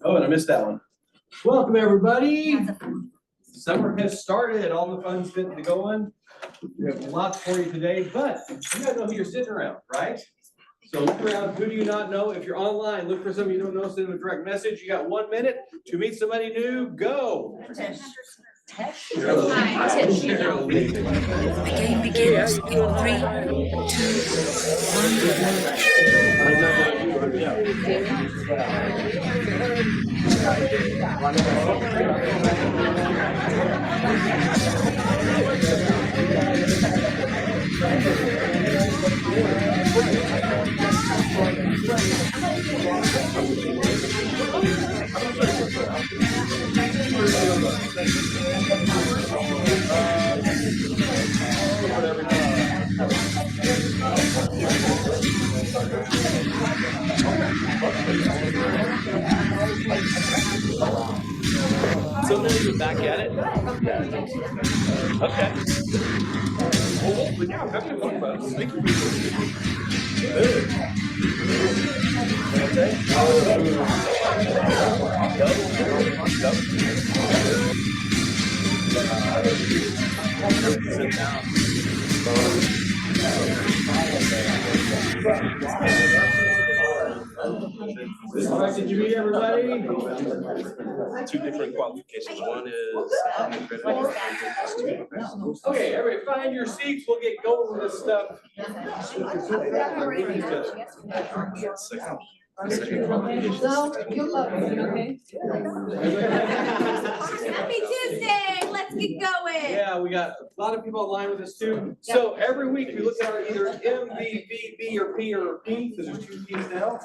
Oh, and I missed that one. Welcome, everybody. Summer has started. All the fun's getting going. We have lots for you today, but you guys know who you're sitting around, right? So look around. Who do you not know? If you're online, look for somebody you don't know, send them a direct message. You got 1 minute to meet somebody new. Go. The game begins in 3, So then you're back at it. Okay. Well, yeah, I'm happy to talk about it. Thank you. Sit down. Did you meet everybody? Two different qualifications. One is Okay, everybody find your seats. We'll get going with this stuff. Happy Tuesday, let's get going. Yeah, we got a lot of people online with us too. So every week we look at our either M, V, B, B, or P, because there's 2 P's now.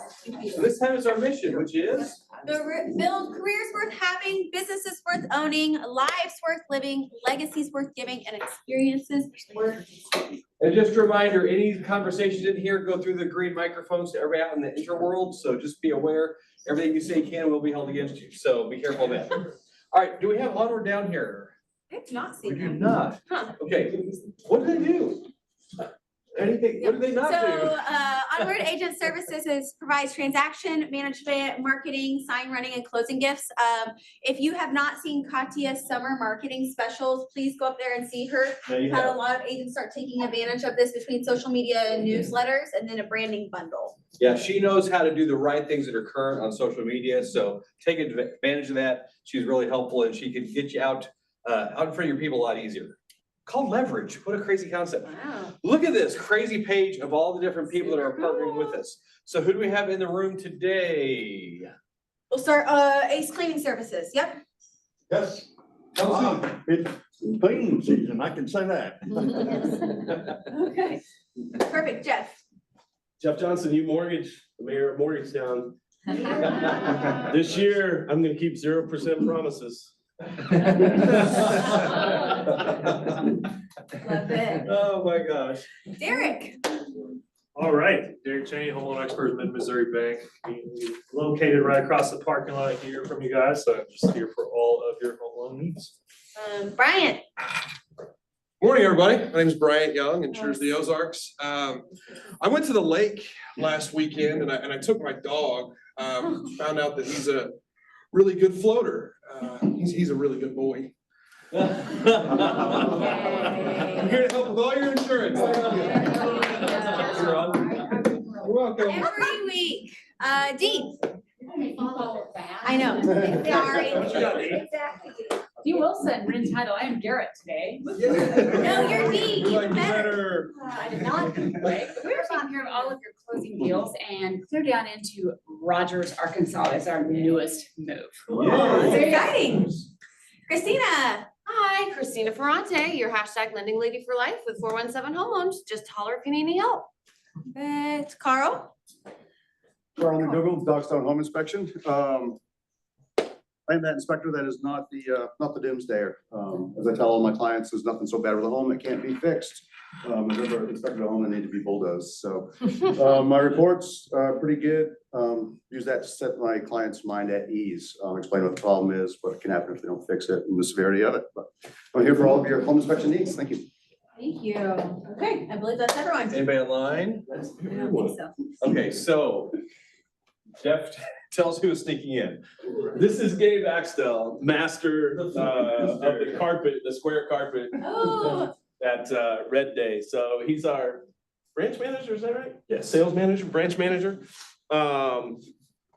So this time it's our mission, which is? Build careers worth having, businesses worth owning, lives worth living, legacies worth giving, and experiences worth. And just a reminder, any conversations in here go through the green microphones to everybody out in the interworld. So just be aware, everything you say can and will be held against you. So be careful of that. All right, do we have onward down here? I've not We seen do that. not. Huh. Okay, what do they do? Anything, what do they not do? So, Onward Agent Services provides transaction management, marketing, sign running, and closing gifts. If you have not seen Katya's summer marketing specials, please go up there and see her. No, you Had a have. lot of agents start taking advantage of this between social media and newsletters, and then a branding bundle. Yeah, she knows how to do the right things that are current on social media, so take advantage of that. She's really helpful and she can get you out in front of your people a lot easier. Called leverage, what a crazy concept. Wow. Look at this crazy page of all the different people that are partnering with us. So who do we have in the room today? We'll start, Ace Cleaning Services, yep. Yes. Come It's cleaning season, I can say that. Okay, perfect, Jeff. Jeff Johnson, U Mortgage, the mayor of Morgantown. This year, I'm gonna keep 0% promises. Love it. Oh, my gosh. Derek. All right, Derek Cheney, home loan expert, Mid-Missouri Bank, located right across the parking lot here from you guys, so I'm just here for all of your home loan needs. Bryant. Morning, everybody. My name is Bryant Young, insures the Ozarks. I went to the lake last weekend and I took my dog. Found out that he's a really good floater. He's a really good boy. I'm here to help with all your insurance. You're welcome. Every week. Dean. I know. Sorry. Dean Wilson, written title. I am Garrett today. No, you're Dean. You like Even better. I did not. We're taking care of all of your closing deals and clear down into Rogers, Arkansas is our newest move. Oh, that's exciting. Christina. Hi, Christina Ferrante, your hashtag lending lady for life with 417 Home Loans. Just holler if you need any help. It's Carl. We're on the Google Dogstone Home Inspection. I'm that inspector that is not the doomsdayer. As I tell all my clients, there's nothing so bad with a home that can't be fixed. I've never inspected a home that need to be bulldozed. So my reports are pretty good. Use that to set my client's mind at ease. Explain what the problem is, what can happen if they don't fix it, and the severity of it. But I'm here for all of your home inspection needs. Thank you. Thank you. Okay, I believe that's everyone. Anybody online? I don't think so. Okay, so Jeff tells who is sneaking in. This is Gabe Axtell, master of the carpet, the square carpet Oh. at Red Day. So he's our branch manager, is that right? Yeah, sales manager, branch manager.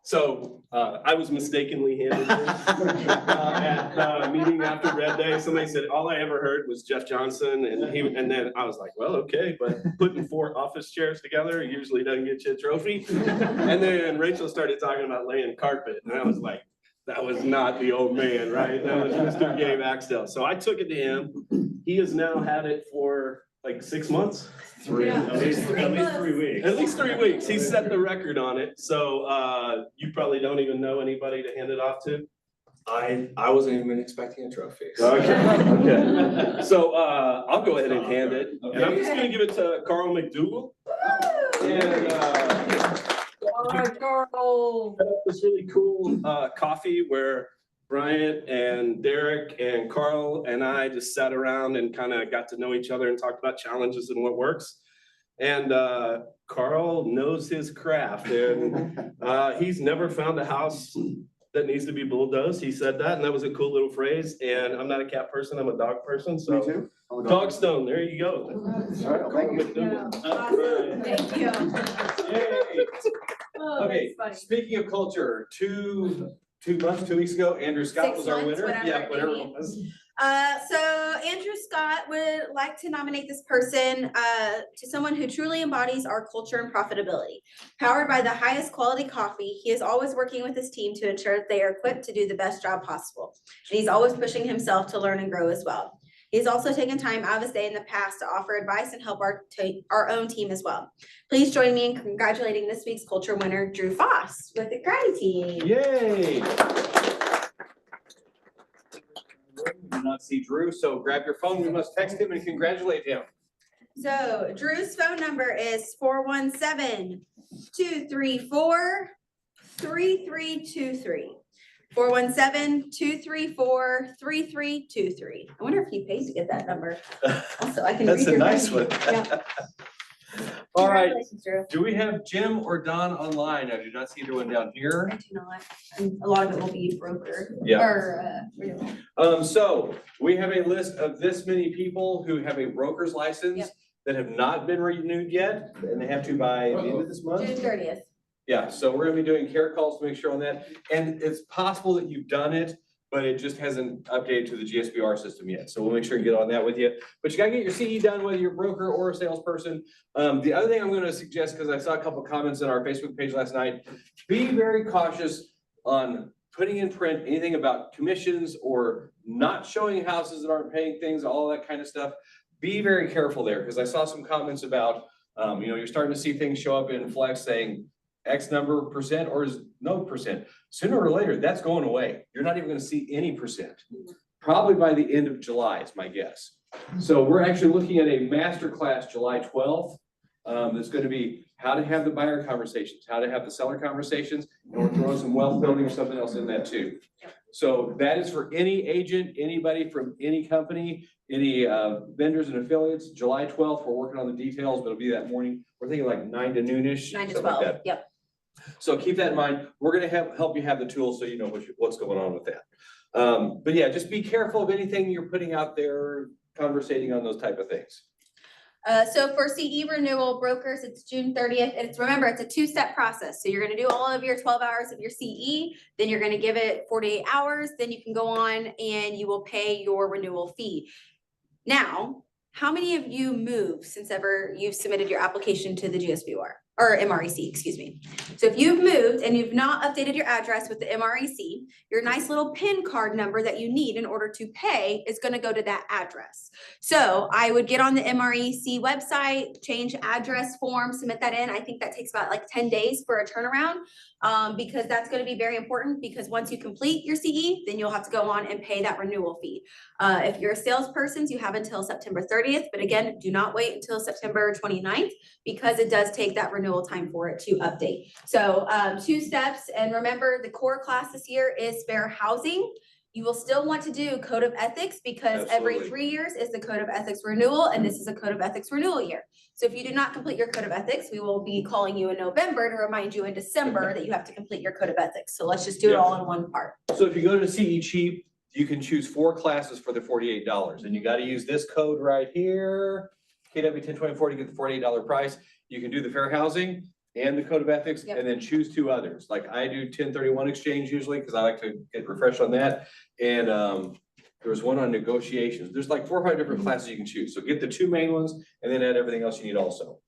So I was mistakenly handed this at a meeting after Red Day. Somebody said, all I ever heard was Jeff Johnson, and then I was like, well, okay, but putting 4 office chairs together usually doesn't get you a trophy. And then Rachel started talking about laying carpet, and I was like, that was not the old man, right? That was Mr. Gabe Axtell. So I took it to him. He has now had it for like 6 months. At least 3 weeks. At least 3 weeks. He set the record on it. So you probably don't even know anybody to hand it off to. I wasn't even expecting a trophy. Okay. So I'll go ahead and hand it. And I'm just gonna give it to Carl McDougal. And Carl. this really cool coffee where Bryant and Derek and Carl and I just sat around and kind of got to know each other and talked about challenges and what works. And Carl knows his craft, and he's never found a house that needs to be bulldozed. He said that, and that was a cool little phrase. And I'm not a cat person, I'm a dog person, Me so too. I'm a dog. Dogstone, there you go. All right, thank you. Awesome. Thank you. Yay. Oh, Okay, that's funny. speaking of culture, 2 weeks ago, Andrew Scott 6 was our months, winner. whatever Yeah, it whatever may it be. was. So Andrew Scott would like to nominate this person to someone who truly embodies our culture and profitability. Powered by the highest quality coffee, he is always working with his team to ensure that they are equipped to do the best job possible. And he's always pushing himself to learn and grow as well. He's also taken time out of his day in the past to offer advice and help our own team as well. Please join me in congratulating this week's culture winner, Drew Foss, with the Karate team. Yay. Do not see Drew, so grab your phone. We must text him and congratulate him. So Drew's phone number is 417-234-3323. 417-234-3323. I wonder if he paid to get that number. Also, I can read That's a your nice writing. one. Yeah. All right, Congratulations, Drew. do we have Jim or Don online? I do not see either one down here. I do not. And a lot of it will be broker. Yeah. Or, renewal. So we have a list of this many people who have a broker's license Yep. that have not been renewed yet, and they have to by the end of this month. June 30th. Yeah, so we're gonna be doing care calls to make sure on that, and it's possible that you've done it, but it just hasn't updated to the GSBR system yet, so we'll make sure to get on that with you. But you gotta get your CE done, whether you're a broker or a salesperson. The other thing I'm gonna suggest, because I saw a couple comments on our Facebook page last night, be very cautious on putting in print anything about commissions or not showing houses that aren't paying things, all that kind of stuff. Be very careful there, because I saw some comments about, you're starting to see things show up in Flex saying X number of percent or is no percent. Sooner or later, that's going away. You're not even gonna see any percent. Probably by the end of July is my guess. So we're actually looking at a masterclass July 12th. That's gonna be how to have the buyer conversations, how to have the seller conversations, and we're throwing some wealth building or something else in that too. So that is for any agent, anybody from any company, any vendors and affiliates. July 12th, we're working on the details, but it'll be that morning. We're thinking like 9 to noonish. 9 to something like 12, that. yep. So keep that in mind. We're gonna help you have the tools so you know what's going on with that. But yeah, just be careful of anything you're putting out there, conversating on those type of things. So for CE renewal brokers, it's June 30th. And remember, it's a 2-step process. So you're gonna do all of your 12 hours of your CE, then you're gonna give it 48 hours, then you can go on and you will pay your renewal fee. Now, how many of you moved since ever you've submitted your application to the GSBR or MREC, excuse me? So if you've moved and you've not updated your address with the MREC, your nice little PIN card number that you need in order to pay is gonna go to that address. So I would get on the MREC website, change address form, submit that in. I think that takes about like 10 days for a turnaround. Because that's gonna be very important, because once you complete your CE, then you'll have to go on and pay that renewal fee. If you're a salesperson, you have until September 30th, but again, do not wait until September 29th, because it does take that renewal time for it to update. So 2 steps, and remember the core class this year is fair housing. You will still want to do code of ethics because every Absolutely. 3 years is the code of ethics renewal, and this is a code of ethics renewal year. So if you do not complete your code of ethics, we will be calling you in November to remind you in December that you have to complete your code of ethics. So let's just do it all in one part. So if you go to CE Cheap, you can choose 4 classes for the $48, and you gotta use this code right here. KW 1024 to get the $48 price. You can do the fair housing and the code of ethics, Yep. and then choose 2 others. Like I do 1031 exchange usually, because I like to get refreshed on that. And there was one on negotiations. There's like 4 or 5 different classes you can choose. So get the 2 main ones and then add everything else you need also.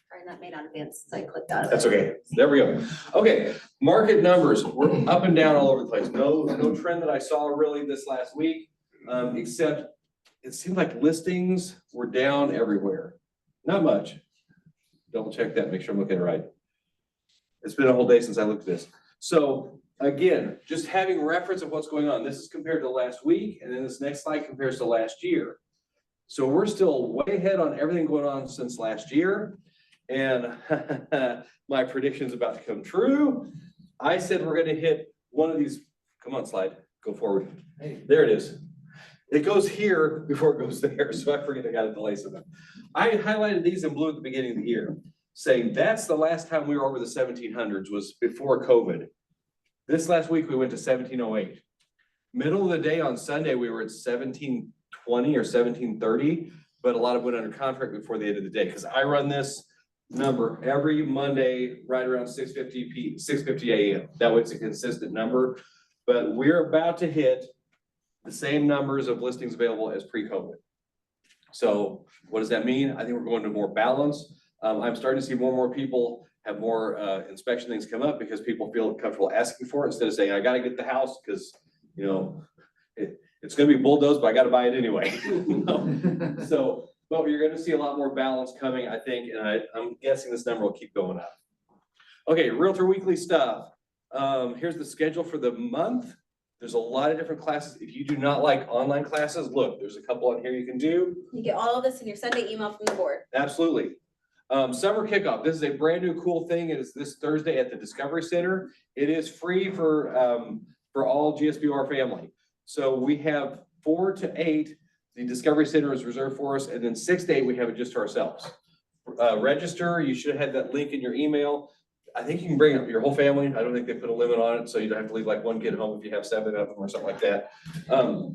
Sorry, that may not advance, so I clicked out of it. That's okay. There we go. Okay, market numbers, we're up and down all over the place. No trend that I saw really this last week, except it seemed like listings were down everywhere. Not much. Double check that, make sure I'm looking at it right. It's been a whole day since I looked at this. So again, just having reference of what's going on. This is compared to last week, and then this next slide compares to last year. So we're still way ahead on everything going on since last year. And my prediction's about to come true. I said we're gonna hit one of these, come on slide, go forward. Hey, there it is. It goes here before it goes there, so I forget I got a delay somewhere. I highlighted these in blue at the beginning of the year, saying that's the last time we were over the 1700s was before COVID. This last week, we went to 1708. Middle of the day on Sunday, we were at 1720 or 1730, but a lot of went under contract before the end of the day, because I run this number every Monday, right around 6:50 a.m. That way it's a consistent number, but we're about to hit the same numbers of listings available as pre-COVID. So what does that mean? I think we're going to more balance. I'm starting to see more and more people have more inspection things come up because people feel comfortable asking for it instead of saying, I gotta get the house because, you know, it's gonna be bulldozed, but I gotta buy it anyway. So, but you're gonna see a lot more balance coming, I think, and I'm guessing this number will keep going up. Okay, Realtor Weekly stuff. Here's the schedule for the month. There's a lot of different classes. If you do not like online classes, look, there's a couple on here you can do. You get all of this in your Sunday email from the board. Absolutely. Summer kickoff. This is a brand new cool thing. It is this Thursday at the Discovery Center. It is free for all GSBR family. So we have 4 to 8. The Discovery Center is reserved for us, and then 6 to 8, we have it just to ourselves. Register. You should have that link in your email. I think you can bring up your whole family. I don't think they put a limit on it, so you don't have to leave like one kid home if you have 7 of them or something like that. But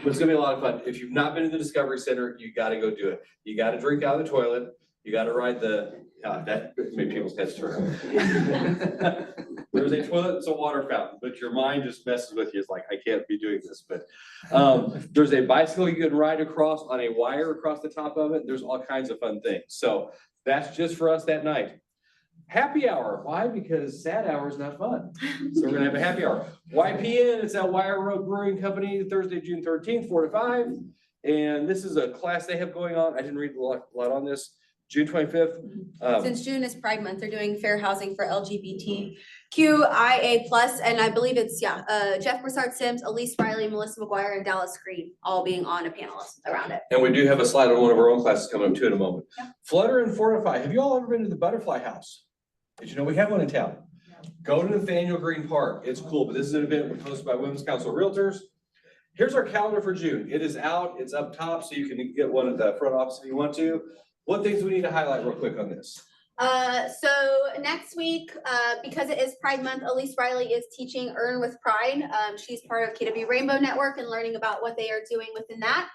it's gonna be a lot of fun. If you've not been to the Discovery Center, you gotta go do it. You gotta drink out of the toilet. You gotta ride that made people's heads turn. There's a toilet, it's a water fountain, but your mind just messes with you. It's like, I can't be doing this, but there's a bicycle you can ride across on a wire across the top of it. There's all kinds of fun things. So that's just for us that night. Happy hour. Why? Because sad hour is not fun. So we're gonna have a happy hour. YPN, it's at Wire Road Brewing Company, Thursday, June 13th, 4 to 5. And this is a class they have going on. I didn't read a lot on this. June 25th. Since June is Pride Month, they're doing fair housing for LGBTQIA+, and I believe it's, Jeff Broussard Sims, Elise Riley, Melissa McGuire, and Dallas Creed, all being on a panel around it. And we do have a slide on one of our own classes coming up too in a moment. Yeah. Flutter and Fortify. Have you all ever been to the Butterfly House? Did you know we have one in town? Go to Nathaniel Green Park. It's cool, but this is an event hosted by Women's Council of Realtors. Here's our calendar for June. It is out, it's up top, so you can get one at the front office if you want to. What things do we need to highlight real quick on this? So next week, because it is Pride Month, Elise Riley is teaching Earn with Pride. She's part of KW Rainbow Network and learning about what they are doing within that.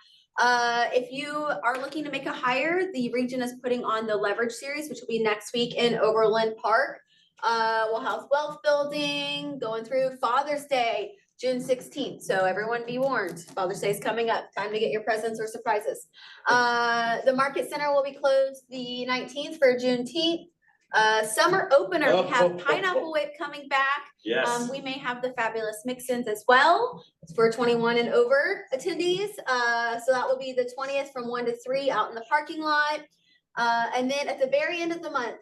If you are looking to make a hire, the region is putting on the Leverage Series, which will be next week in Overland Park. We'll have wealth building, going through Father's Day, June 16th. So everyone be warned, Father's Day is coming up. Time to get your presents or surprises. The Market Center will be closed the 19th for Juneteenth. Summer opener, we have Pineapple Whip coming back. Yes. We may have the Fabulous Mix-Ins as well. It's for 21 and over attendees. So that will be the 20th from 1 to 3 out in the parking lot. And then at the very end of the month,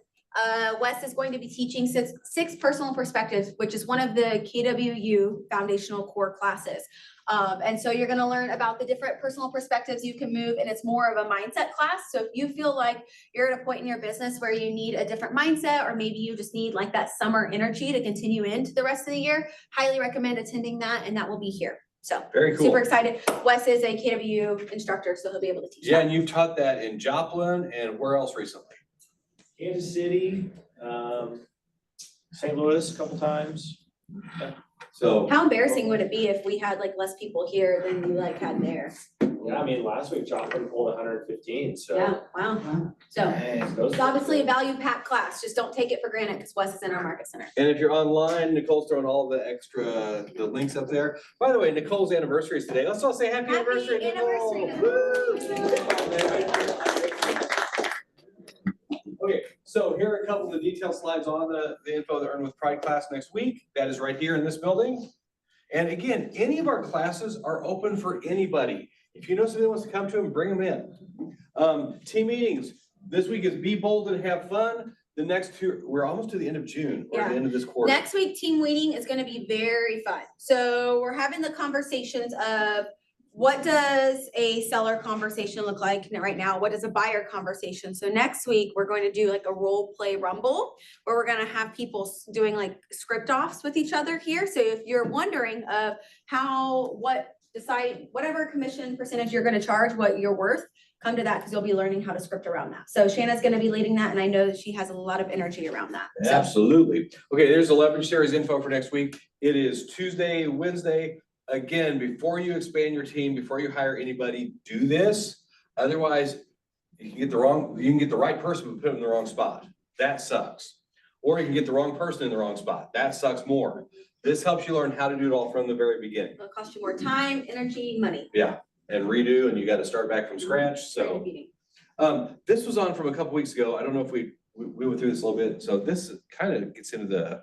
Wes is going to be teaching six personal perspectives, which is one of the KWU foundational core classes. And so you're going to learn about the different personal perspectives you can move, and it's more of a mindset class. So if you feel like you're at a point in your business where you need a different mindset, or maybe you just need like that summer energy to continue into the rest of the year, highly recommend attending that, and that will be here. So Very cool. super excited. Wes is a KW instructor, so he'll be able to teach Yeah, that. and you've taught that in Joplin and where else recently? Kansas City, St. Louis a couple times. So, How embarrassing would it be if we had like less people here than you like had there? Yeah, I mean, last week Joplin pulled 115, so. Yeah, wow. So Dang, those- it's obviously a value packed class. Just don't take it for granted because Wes is in our market center. and if you're online, Nicole's throwing all the extra, the links up there. By the way, Nicole's anniversary is today. Let's all say happy anniversary, Happy Nicole. anniversary, Woo! Okay, so here are a couple of the detailed slides on the info that Earn with Pride class next week. That is right here in this building. And again, any of our classes are open for anybody. If you know somebody who wants to come to them, bring them in. Team meetings, this week is Be Bold and Have Fun. The next two, we're almost to the end of June or the end of this quarter. Next week, team meeting is gonna be very fun. So we're having the conversations of what does a seller conversation look like right now? What does a buyer conversation? So next week, we're going to do like a role play rumble where we're gonna have people doing like script offs with each other here. So if you're wondering of decide whatever commission percentage you're gonna charge, what you're worth, come to that because you'll be learning how to script around that. So Shanna's gonna be leading that and I know that she has a lot of energy around that. So Absolutely. Okay, there's 11 series info for next week. It is Tuesday, Wednesday. Again, before you expand your team, before you hire anybody, do this. Otherwise, you can get the right person, but put them in the wrong spot. That sucks. Or you can get the wrong person in the wrong spot. That sucks more. This helps you learn how to do it all from the very beginning. it'll cost you more time, energy, money. Yeah, and redo, and you got to start back from scratch, so. This was on from a couple weeks ago. I don't know if we went through this a little bit. So this kind of gets into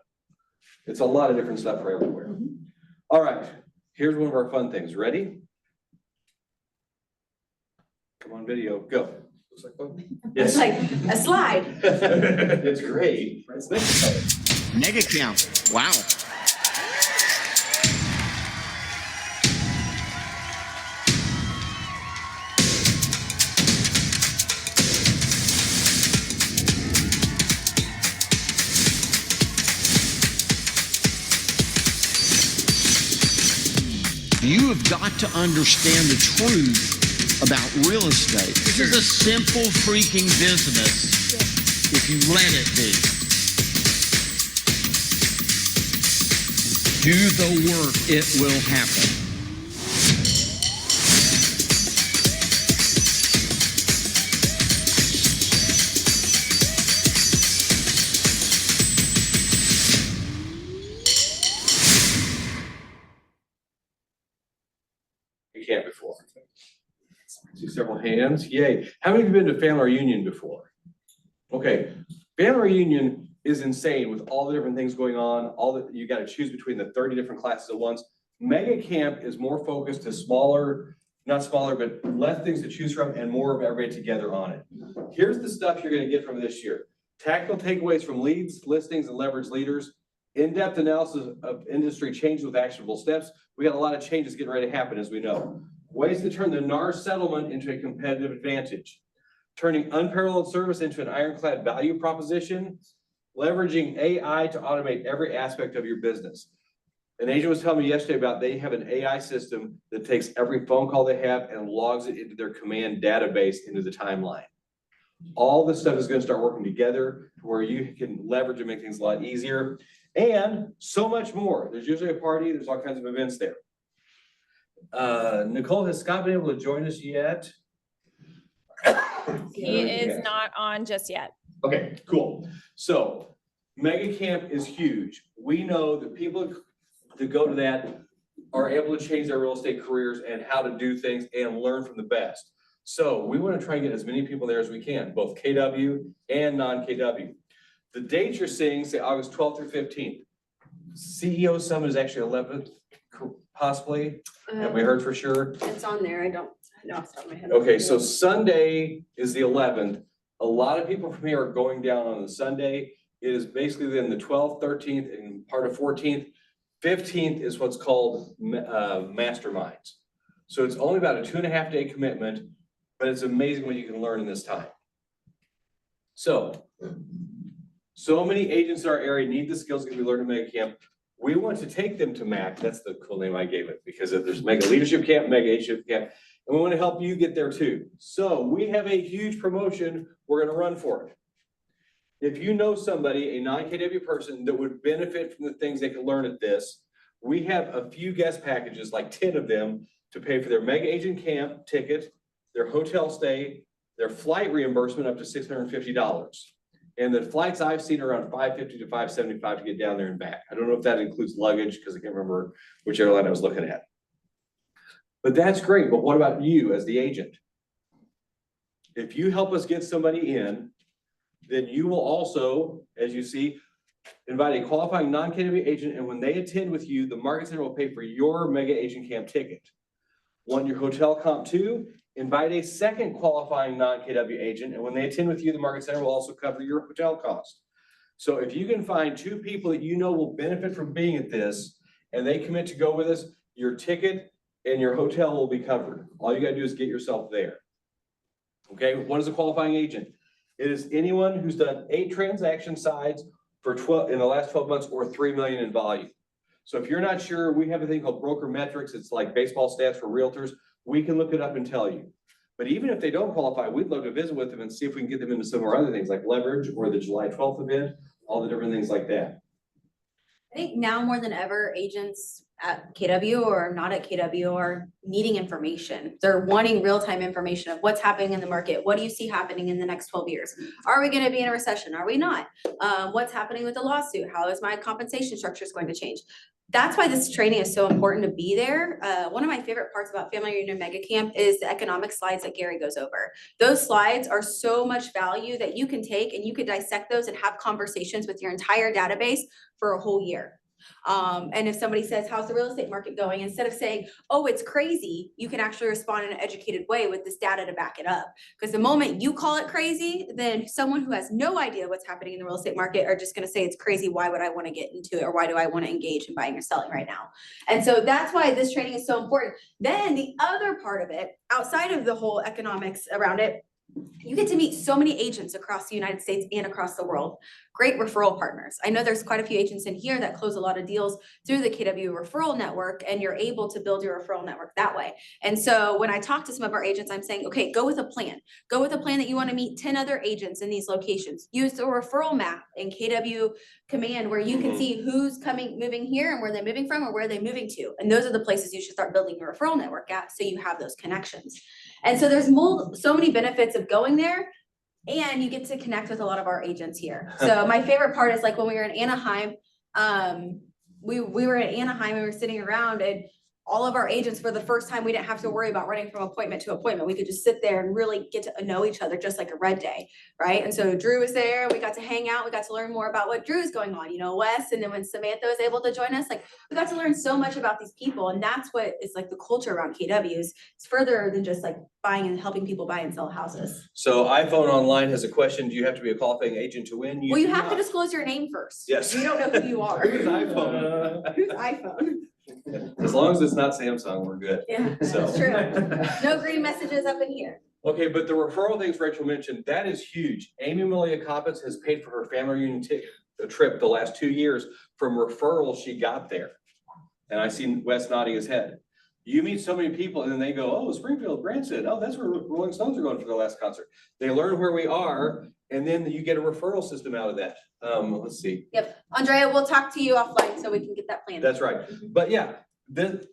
it's a lot of different stuff for everywhere. All right, here's one of our fun things. Ready? Come on, video, go. Looks like fun. It's Yes. like a slide. It's great. It's next color. Mega count. Wow. You have got to understand the truth about real estate. This is a simple freaking business if you let it be. Do the work, it will happen. You can't before. See several hands, yay. How many of you have been to family reunion before? Okay, family reunion is insane with all the different things going on, you gotta choose between the 30 different classes at once. Mega Camp is more focused to not smaller, but less things to choose from and more of everybody together on it. Here's the stuff you're gonna get from this year. Tactical takeaways from leads, listings, and leverage leaders. In-depth analysis of industry changes with actionable steps. We got a lot of changes getting ready to happen, as we know. Ways to turn the NAR settlement into a competitive advantage. Turning unparalleled service into an ironclad value proposition. Leveraging AI to automate every aspect of your business. An agent was telling me yesterday about they have an AI system that takes every phone call they have and logs it into their command database into the timeline. All this stuff is going to start working together where you can leverage and make things a lot easier. And so much more. There's usually a party, there's all kinds of events there. Nicole, has Scott been able to join us yet? He is not on just yet. Okay, cool. So Mega Camp is huge. We know that people that go to that are able to change their real estate careers and how to do things and learn from the best. So we want to try and get as many people there as we can, both KW and non-KW. The dates you're seeing say August 12th through 15th. CEO Summit is actually 11th, possibly. Have we heard for sure? It's on there. I don't know off the top of my head. Okay, so Sunday is the 11th. A lot of people from here are going down on the Sunday. It is basically then the 12th, 13th, and part of 14th. 15th is what's called masterminds. So it's only about a 2.5 day commitment, but it's amazing what you can learn in this time. So many agents in our area need the skills that we learned at Mega Camp. We want to take them to MAC, that's the cool name I gave it, because if there's Mega Leadership Camp, Mega Leadership Camp, and we want to help you get there too. So we have a huge promotion, we're gonna run for it. If you know somebody, a non-KW person that would benefit from the things they can learn at this, we have a few guest packages, like 10 of them, to pay for their Mega Agent Camp ticket, their hotel stay, their flight reimbursement up to $650. And the flights I've seen are around $550 to $575 to get down there and back. I don't know if that includes luggage, because I can't remember which airline I was looking at. But that's great, but what about you as the agent? If you help us get somebody in, then you will also, as you see, invite a qualifying non-KW agent, and when they attend with you, the Market Center will pay for your Mega Agent Camp ticket. Want your hotel comp too? Invite a second qualifying non-KW agent, and when they attend with you, the Market Center will also cover your hotel cost. So if you can find 2 people that you know will benefit from being at this, and they commit to go with us, your ticket and your hotel will be covered. All you gotta do is get yourself there. Okay, what is a qualifying agent? It is anyone who's done 8 transaction sides for 12 in the last 12 months or 3 million in volume. So if you're not sure, we have a thing called Broker Metrics. It's like baseball stats for realtors. We can look it up and tell you. But even if they don't qualify, we'd love to visit with them and see if we can get them into some of our other things like leverage or the July 12th event, all the different things like that. I think now more than ever, agents at KW or not at KW are needing information. They're wanting real-time information of what's happening in the market. What do you see happening in the next 12 years? Are we gonna be in a recession? Are we not? What's happening with the lawsuit? How is my compensation structure going to change? That's why this training is so important to be there. One of my favorite parts about Family Reunion Mega Camp is the economic slides that Gary goes over. Those slides are so much value that you can take and you could dissect those and have conversations with your entire database for a whole year. And if somebody says, how's the real estate market going? Instead of saying, oh, it's crazy, you can actually respond in an educated way with this data to back it up. Because the moment you call it crazy, then someone who has no idea what's happening in the real estate market are just gonna say it's crazy. Why would I want to get into it? Or why do I want to engage in buying or selling right now? And so that's why this training is so important. Then the other part of it, outside of the whole economics around it, you get to meet so many agents across the United States and across the world. Great referral partners. I know there's quite a few agents in here that close a lot of deals through the KW referral network, and you're able to build your referral network that way. And so when I talk to some of our agents, I'm saying, okay, go with a plan. Go with a plan that you want to meet 10 other agents in these locations. Use the referral map in KW Command where you can see who's moving here and where they're moving from or where they're moving to. And those are the places you should start building your referral network at, so you have those connections. And so there's so many benefits of going there, and you get to connect with a lot of our agents here. So my favorite part is like when we were in Anaheim, we were in Anaheim and we were sitting around, and all of our agents, for the first time, we didn't have to worry about running from appointment to appointment. We could just sit there and really get to know each other, just like a red day, right? And so Drew was there, we got to hang out, we got to learn more about what Drew's going on, you know, Wes. And then when Samantha was able to join us, like we got to learn so much about these people. And that's what is like the culture around KWs. It's further than just like buying and helping people buy and sell houses. So iPhone Online has a question. Do you have to be a qualifying agent to win? Well, you do have to not. disclose your name first. Yes. We don't know who you are. Who's iPhone? Who's iPhone? As long as it's not Samsung, we're good. Yeah, So. that's true. No green messages up in here. Okay, but the referral things Rachel mentioned, that is huge. Amy Malia Coppins has paid for her family reunion trip the last 2 years from referrals she got there. And I see Wes nodding his head. You meet so many people and then they go, oh, Springfield, Branson, oh, that's where Rolling Stones are going for their last concert. They learn where we are, and then you get a referral system out of that. Let's see. Yep. Andrea, we'll talk to you offline so we can get that plan. That's right. But yeah,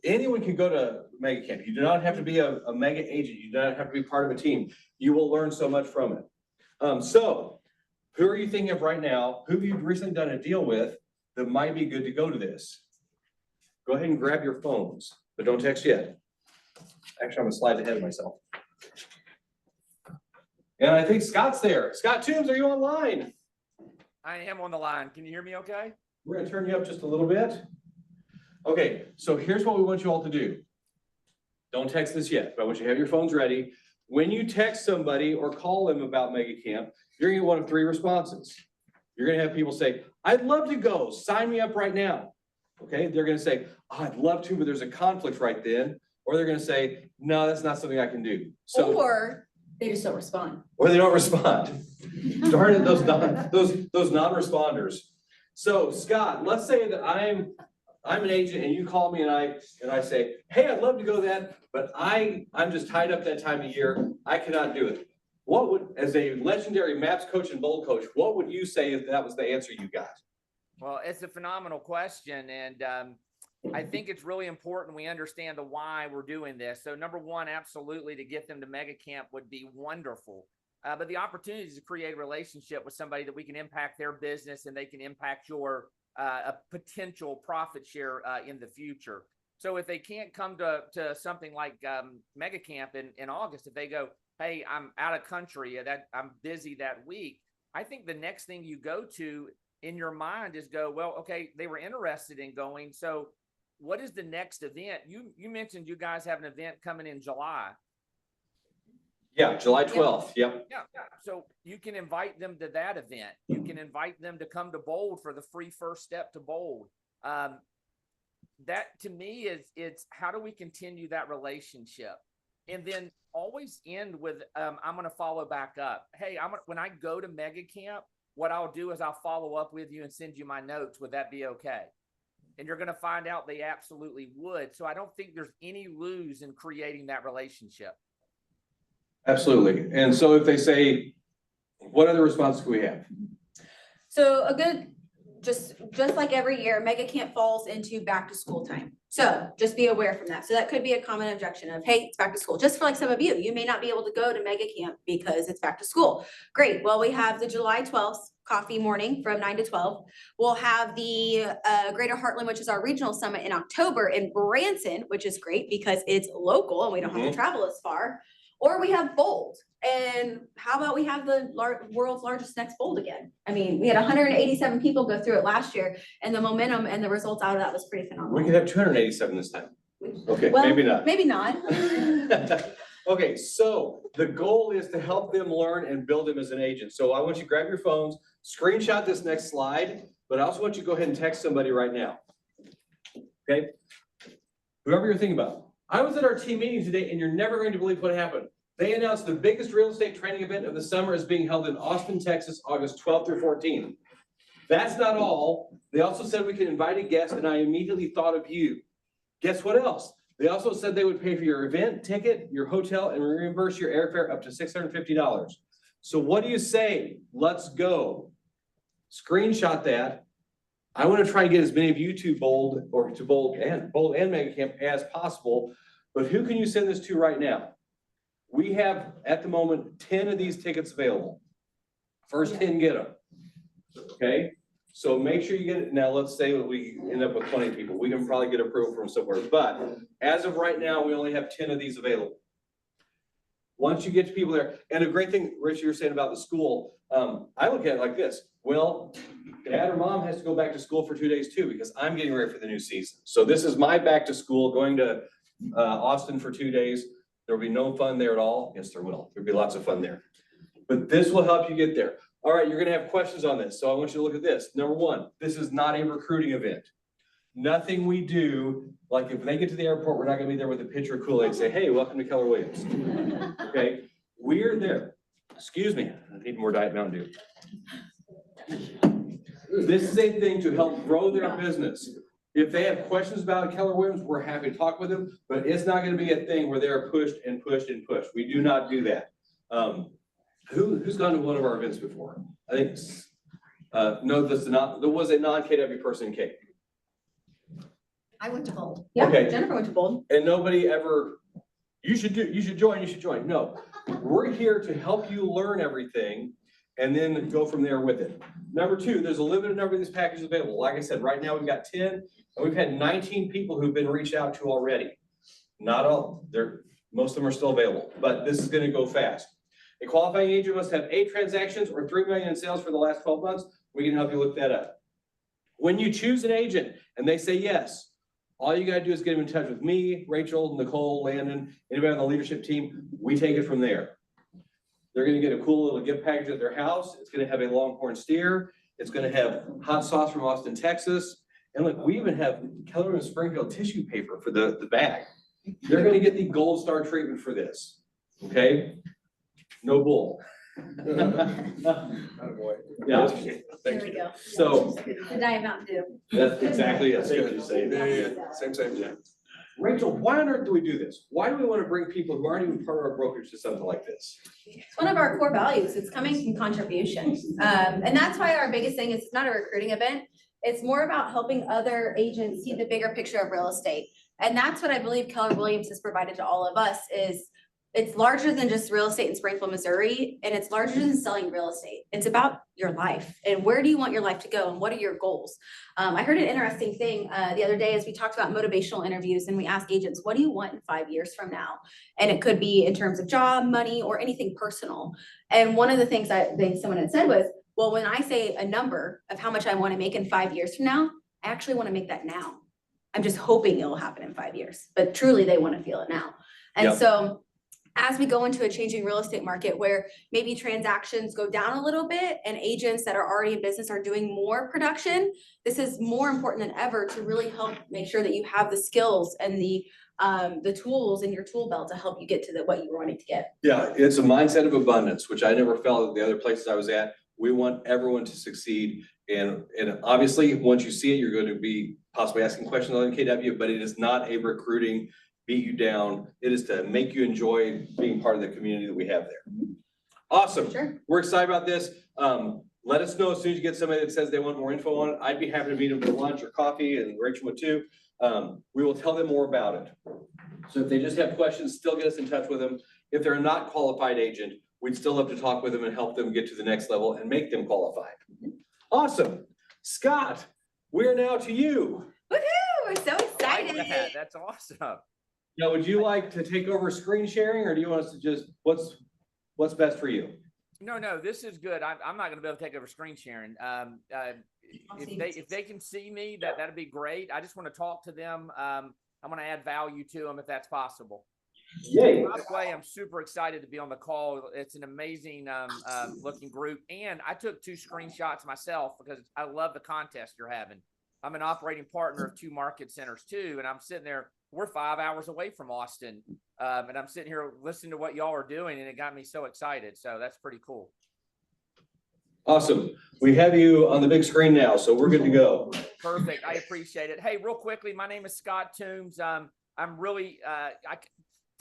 anyone can go to Mega Camp. You do not have to be a mega agent. You do not have to be part of a team. You will learn so much from it. So who are you thinking of right now? Who have you recently done a deal with that might be good to go to this? Go ahead and grab your phones, but don't text yet. Actually, I'm gonna slide ahead of myself. And I think Scott's there. Scott Toombs, are you online? I am on the line. Can you hear me okay? We're gonna turn you up just a little bit. Okay, so here's what we want you all to do. Don't text this yet, but I want you to have your phones ready. When you text somebody or call them about Mega Camp, you're gonna get one of 3 responses. You're gonna have people say, I'd love to go, sign me up right now. Okay, they're gonna say, oh, I'd love to, but there's a conflict right then. Or they're gonna say, no, that's not something I can do. So, or they just don't respond. Or they don't respond. Darn it, those non-responders. So Scott, let's say that I'm I'm an agent and you call me and I say, hey, I'd love to go to that, but I'm just tied up that time of year. I cannot do it. What would, as a legendary MAPS coach and bowl coach, what would you say if that was the answer you got? Well, it's a phenomenal question, and I think it's really important we understand the why we're doing this. So number one, absolutely, to get them to Mega Camp would be wonderful. But the opportunity is to create a relationship with somebody that we can impact their business and they can impact your a potential profit share in the future. So if they can't come to something like Mega Camp in August, if they go, hey, I'm out of country, that I'm busy that week, I think the next thing you go to in your mind is go, well, okay, they were interested in going. So what is the next event? You mentioned you guys have an event coming in July. Yeah, July 12th. Yep. Yeah. So you can invite them to that event. You can invite them to come to Bold for the free first step to Bold. That to me it's how do we continue that relationship? And then always end with, I'm going to follow back up. Hey, when I go to Mega Camp, what I'll do is I'll follow up with you and send you my notes. Would that be okay? And you're going to find out they absolutely would. So I don't think there's any lose in creating that relationship. Absolutely. And so if they say, what other responses do we have? So a good, just like every year, Mega Camp falls into back to school time. So just be aware from that. So that could be a common objection of, hey, it's back to school. Just for like some of you, you may not be able to go to Mega Camp because it's back to school. Great. Well, we have the July 12th coffee morning from 9 to 12. We'll have the Greater Heartland, which is our regional summit in October in Branson, which is great because it's local and we don't have to travel as far. Or we have Bold. And how about we have the world's largest next Bold again? I mean, we had 187 people go through it last year, and the momentum and the results out of that was pretty phenomenal. We could have 287 this time. Okay, Well, maybe not. Maybe not. Okay, so the goal is to help them learn and build them as an agent. So I want you to grab your phones, screenshot this next slide, but I also want you to go ahead and text somebody right now. Okay? Whoever you're thinking about. I was at our team meeting today and you're never going to believe what happened. They announced the biggest real estate training event of the summer is being held in Austin, Texas, August 12th through 14th. That's not all. They also said we can invite a guest and I immediately thought of you. Guess what else? They also said they would pay for your event ticket, your hotel, and reimburse your airfare up to $650. So what do you say? Let's go. Screenshot that. I want to try and get as many of you to Bold and Mega Camp as possible. But who can you send this to right now? We have at the moment 10 of these tickets available. First 10 get them. Okay, so make sure you get it. Now let's say that we end up with 20 people. We can probably get approval from somewhere, but as of right now, we only have 10 of these available. Once you get to people there, and a great thing, Rich, you were saying about the school, I look at it like this. Well, dad or mom has to go back to school for 2 days too, because I'm getting ready for the new season. So this is my back to school, going to Austin for 2 days. There'll be no fun there at all. Yes, there will. There'll be lots of fun there. But this will help you get there. All right, you're gonna have questions on this. So I want you to look at this. Number one, this is not a recruiting event. Nothing we do, like if they get to the airport, we're not gonna be there with a pitcher of Kool-Aid and say, hey, welcome to Keller Williams. Okay, we're there. Excuse me, I need more Diet Mountain Dew. This is a thing to help grow their business. If they have questions about Keller Williams, we're happy to talk with them, but it's not gonna be a thing where they're pushed and pushed and pushed. We do not do that. Who's gone to one of our events before? I think, no, there was a non-KW person in Cape. I went to Bold. Yeah, Okay. Jennifer went to Bold. And nobody ever, you should join. No, we're here to help you learn everything and then go from there with it. Number two, there's a limited number of these packages available. Like I said, right now we've got 10 and we've had 19 people who've been reached out to already. Not all, most of them are still available, but this is gonna go fast. A qualifying agent must have 8 transactions or 3 million in sales for the last 12 months. We can help you look that up. When you choose an agent and they say yes, all you gotta do is get them in touch with me, Rachel, Nicole, Landon, anybody on the leadership team. We take it from there. They're gonna get a cool little gift package at their house. It's gonna have a longhorn steer. It's gonna have hot sauce from Austin, Texas. And look, we even have Keller Williams Springfield tissue paper for the bag. They're gonna get the gold star treatment for this, okay? No bull. Attaboy. Yeah, There we go. so The Diet Mountain Dew. that's exactly it. That's Thank good. you, Sadie. Yeah. Same. Rachel, why on earth do we do this? Why do we want to bring people who aren't even part of our brokerage to something like this? It's one of our core values. It's coming from contribution. And that's why our biggest thing is it's not a recruiting event. It's more about helping other agents see the bigger picture of real estate. And that's what I believe Keller Williams has provided to all of us is it's larger than just real estate in Springfield, Missouri, and it's larger than selling real estate. It's about your life and where do you want your life to go and what are your goals? I heard an interesting thing the other day as we talked about motivational interviews and we asked agents, what do you want in 5 years from now? And it could be in terms of job, money, or anything personal. And one of the things I think someone had said was, well, when I say a number of how much I want to make in 5 years from now, I actually want to make that now. I'm just hoping it'll happen in 5 years, but truly they want to feel it now. And Yep. so as we go into a changing real estate market where maybe transactions go down a little bit and agents that are already in business are doing more production, this is more important than ever to really help make sure that you have the skills and the tools in your tool belt to help you get to what you were wanting to get. Yeah, it's a mindset of abundance, which I never felt at the other places I was at. We want everyone to succeed. And obviously, once you see it, you're going to be possibly asking questions on KW, but it is not a recruiting beat you down. It is to make you enjoy being part of the community that we have there. Awesome. Sure. We're excited about this. Let us know as soon as you get somebody that says they want more info on it. I'd be happy to meet them for lunch or coffee, and Rachel would too. We will tell them more about it. So if they just have questions, still get us in touch with them. If they're a not qualified agent, we'd still love to talk with them and help them get to the next level and make them qualified. Awesome. Scott, we're now to you. Woohoo! We're so I excited. like that. That's awesome. Now, would you like to take over screen sharing, or do you want us to just, what's best for you? No, this is good. I'm not gonna be able to take over screen sharing. If they can see me, that'd be great. I just want to talk to them. I'm gonna add value to them if that's possible. Yay. By the way, I'm super excited to be on the call. It's an amazing looking group. And I took 2 screenshots myself because I love the contest you're having. I'm an operating partner of 2 market centers too. And I'm sitting there, we're 5 hours away from Austin. And I'm sitting here listening to what y'all are doing and it got me so excited. So that's pretty cool. Awesome. We have you on the big screen now, so we're good to go. Perfect. I appreciate it. Hey, real quickly, my name is Scott Toombs. I'm really,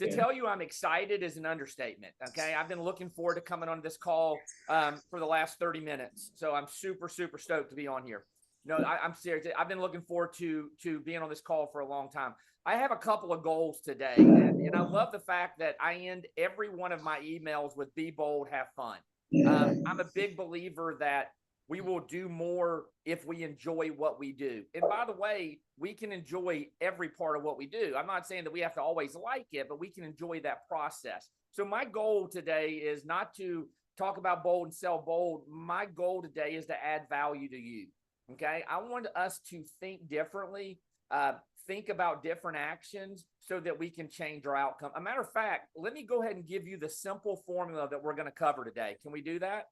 to tell you I'm excited is an understatement. Okay. I've been looking forward to coming on this call for the last 30 minutes. So I'm super, super stoked to be on here. No, I'm serious. I've been looking forward to being on this call for a long time. I have a couple of goals today, and I love the fact that I end every one of my emails with be bold, have fun. I'm a big believer that we will do more if we enjoy what we do. And by the way, we can enjoy every part of what we do. I'm not saying that we have to always like it, but we can enjoy that process. So my goal today is not to talk about bold and sell bold. My goal today is to add value to you. Okay. I want us to think differently, think about different actions so that we can change our outcome. A matter of fact, let me go ahead and give you the simple formula that we're going to cover today. Can we do that?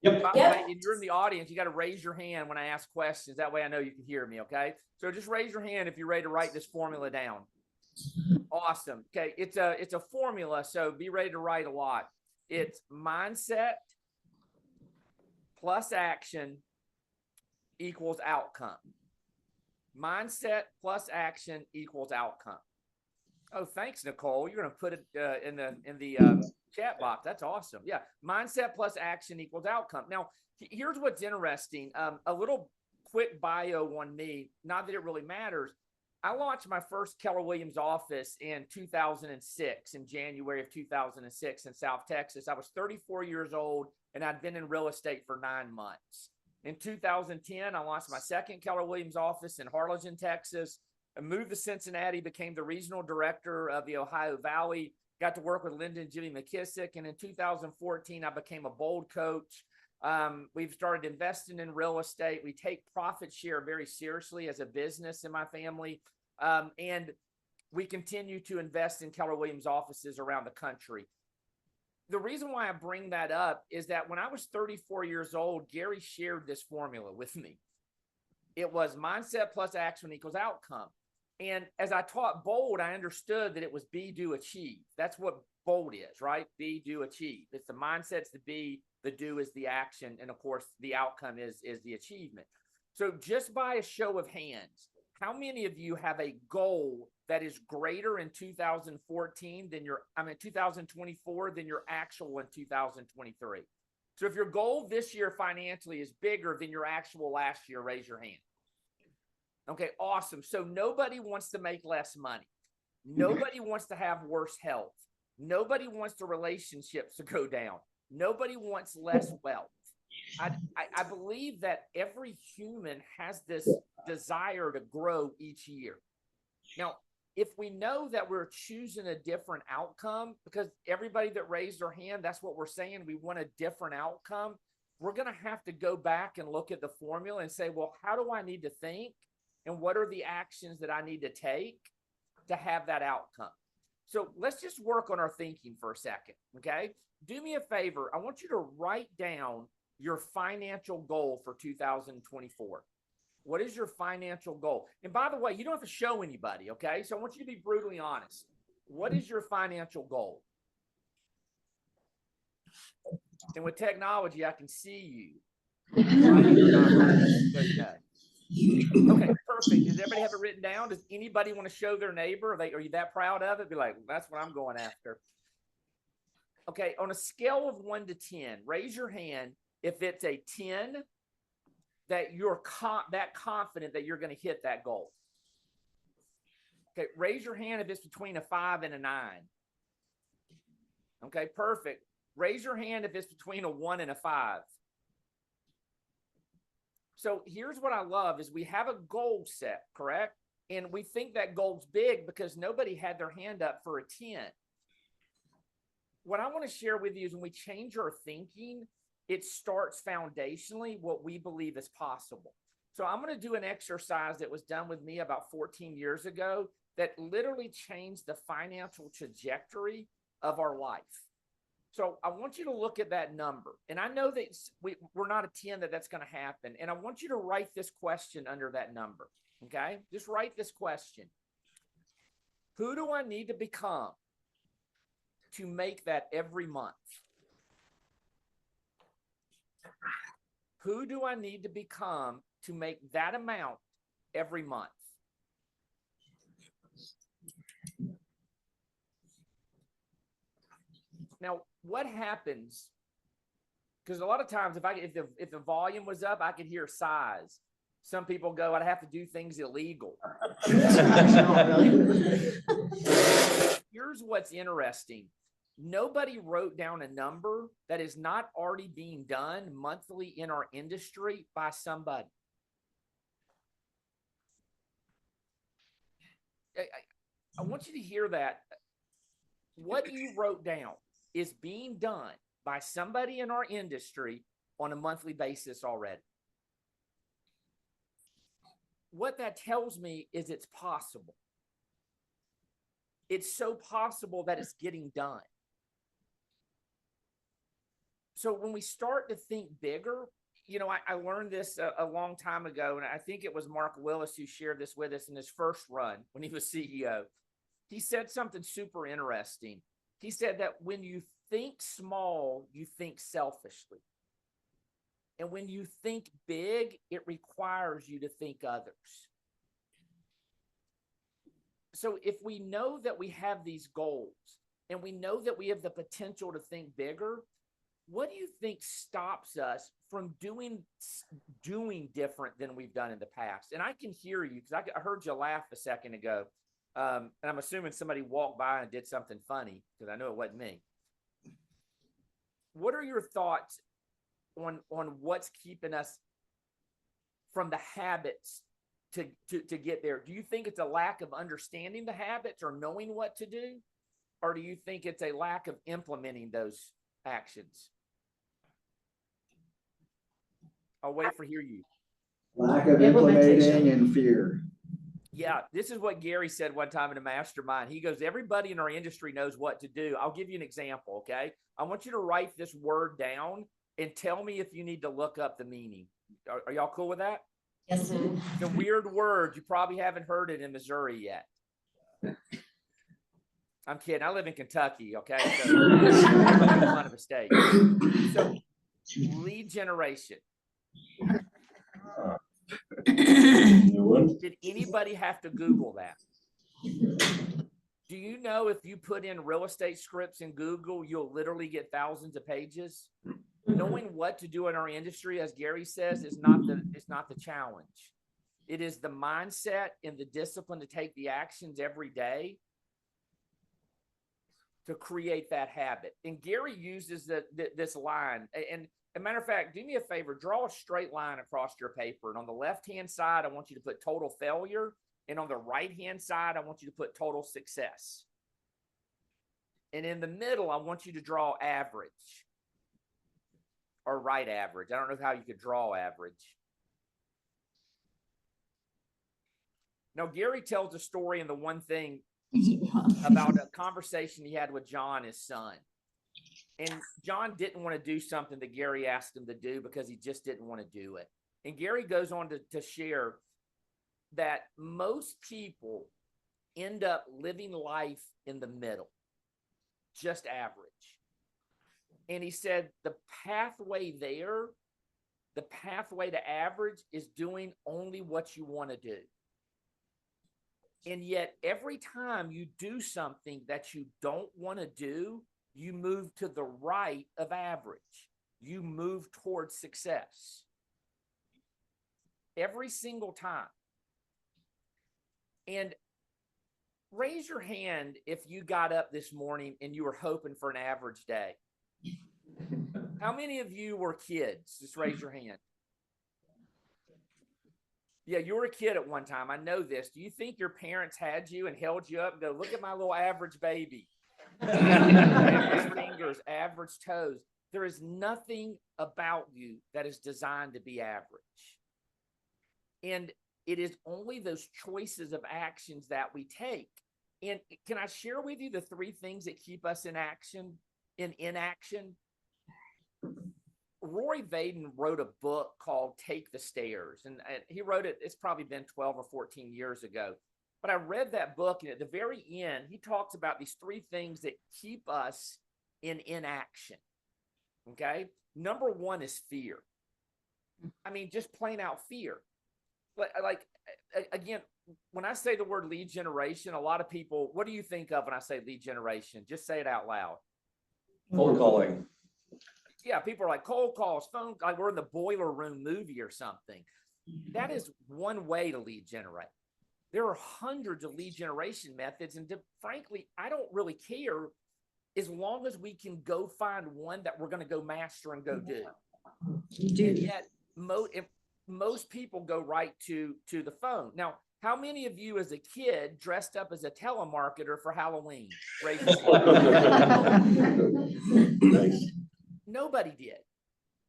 Yep. By the way, if you're in the audience, you got to raise your hand when I ask questions. That way I know you can hear me. Okay. So just raise your hand if you're ready to write this formula down. Awesome. Okay. It's a formula. So be ready to write a lot. It's mindset plus action equals outcome. Mindset plus action equals outcome. Oh, thanks, Nicole. You're going to put it in the chat box. That's awesome. Yeah. Mindset plus action equals outcome. Now, here's what's interesting. A little quick bio on me, not that it really matters. I launched my first Keller Williams office in 2006, in January of 2006 in South Texas. I was 34 years old and I'd been in real estate for 9 months. In 2010, I launched my second Keller Williams office in Harlingen, Texas. I moved to Cincinnati, became the regional director of the Ohio Valley, got to work with Linda and Jimmy McKissick. And in 2014, I became a bold coach. We've started investing in real estate. We take profit share very seriously as a business in my family. And we continue to invest in Keller Williams offices around the country. The reason why I bring that up is that when I was 34 years old, Gary shared this formula with me. It was mindset plus action equals outcome. And as I taught bold, I understood that it was be, do, achieve. That's what BOLD is, right? Be, do, achieve. It's the mindset's the be, the do is the action, and of course, the outcome is the achievement. So just by a show of hands, how many of you have a goal that is greater in 2014 than 2024 than your actual in 2023? So if your goal this year financially is bigger than your actual last year, raise your hand. Okay, awesome. So nobody wants to make less money. Nobody wants to have worse health. Nobody wants the relationships to go down. Nobody wants less wealth. I believe that every human has this desire to grow each year. Now, if we know that we're choosing a different outcome, because everybody that raised their hand, that's what we're saying, we want a different outcome, we're going to have to go back and look at the formula and say, well, how do I need to think? And what are the actions that I need to take to have that outcome? So let's just work on our thinking for a second, okay? Do me a favor. I want you to write down your financial goal for 2024. What is your financial goal? And by the way, you don't have to show anybody, okay? So I want you to be brutally honest. What is your financial goal? And with technology, I can see you. Okay, perfect. Does everybody have it written down? Does anybody want to show their neighbor? Are you that proud of it? Be like, that's what I'm going after. Okay, on a scale of 1 to 10, raise your hand if it's a 10 that you're that confident that you're going to hit that goal. Okay, raise your hand if it's between a 5 and a 9. Okay, perfect. Raise your hand if it's between a 1 and a 5. So here's what I love is we have a goal set, correct? And we think that goal's big because nobody had their hand up for a 10. What I want to share with you is when we change our thinking, it starts foundationally what we believe is possible. So I'm going to do an exercise that was done with me about 14 years ago that literally changed the financial trajectory of our life. So I want you to look at that number. And I know that we're not a 10 that's going to happen. And I want you to write this question under that number. Okay? Just write this question. Who do I need to become to make that every month? Who do I need to become to make that amount every month? Now, what happens? Because a lot of times, if the volume was up, I could hear sighs. Some people go, I'd have to do things illegal. Here's what's interesting. Nobody wrote down a number that is not already being done monthly in our industry by somebody. I want you to hear that. What you wrote down is being done by somebody in our industry on a monthly basis already. What that tells me is it's possible. It's so possible that it's getting done. So when we start to think bigger, you know, I learned this a long time ago, and I think it was Mark Willis who shared this with us in his first run when he was CEO. He said something super interesting. He said that when you think small, you think selfishly. And when you think big, it requires you to think others. So if we know that we have these goals and we know that we have the potential to think bigger, what do you think stops us from doing different than we've done in the past? And I can hear you because I heard you laugh a second ago. And I'm assuming somebody walked by and did something funny because I know it wasn't me. What are your thoughts on what's keeping us from the habits to get there? Do you think it's a lack of understanding the habits or knowing what to do? Or do you think it's a lack of implementing those actions? I'll wait for hear you. Lack of implementing and fear. Yeah, this is what Gary said one time in a mastermind. He goes, everybody in our industry knows what to do. I'll give you an example, okay? I want you to write this word down and tell me if you need to look up the meaning. Are y'all cool with that? Yes. It's a weird word. You probably haven't heard it in Missouri yet. I'm kidding. I live in Kentucky, okay? So I'm making fun of a state. So lead generation. Did anybody have to Google that? Do you know if you put in real estate scripts in Google, you'll literally get thousands of pages? Knowing what to do in our industry, as Gary says, is not the challenge. It is the mindset and the discipline to take the actions every day to create that habit. And Gary uses this line. And a matter of fact, do me a favor, draw a straight line across your paper. And on the left-hand side, I want you to put total failure. And on the right-hand side, I want you to put total success. And in the middle, I want you to draw average or right average. I don't know how you could draw average. Now, Gary tells a story in the one thing about a conversation he had with John, his son. And John didn't want to do something that Gary asked him to do because he just didn't want to do it. And Gary goes on to share that most people end up living life in the middle, just average. And he said the pathway there, the pathway to average is doing only what you want to do. And yet every time you do something that you don't want to do, you move to the right of average. You move towards success. Every single time. And raise your hand if you got up this morning and you were hoping for an average day. How many of you were kids? Just raise your hand. Yeah, you were a kid at one time. I know this. Do you think your parents had you and held you up and go, look at my little average baby? Average fingers, average toes. There is nothing about you that is designed to be average. And it is only those choices of actions that we take. And can I share with you the 3 things that keep us in action, in inaction? Roy Vaden wrote a book called Take the Stairs. And he wrote it, it's probably been 12 or 14 years ago. But I read that book, and at the very end, he talks about these 3 things that keep us in inaction. Okay? Number 1 is fear. I mean, just plain out fear. Like, again, when I say the word lead generation, a lot of people, what do you think of when I say lead generation? Just say it out loud. Cold calling. Yeah, people are like cold calls, phone, like we're in the Boiler Room movie or something. That is one way to lead generate. There are hundreds of lead generation methods. And frankly, I don't really care as long as we can go find one that we're going to go master and go do. And yet, most people go right to the phone. Now, how many of you as a kid dressed up as a telemarketer for Halloween? Raise your hand. Nobody did.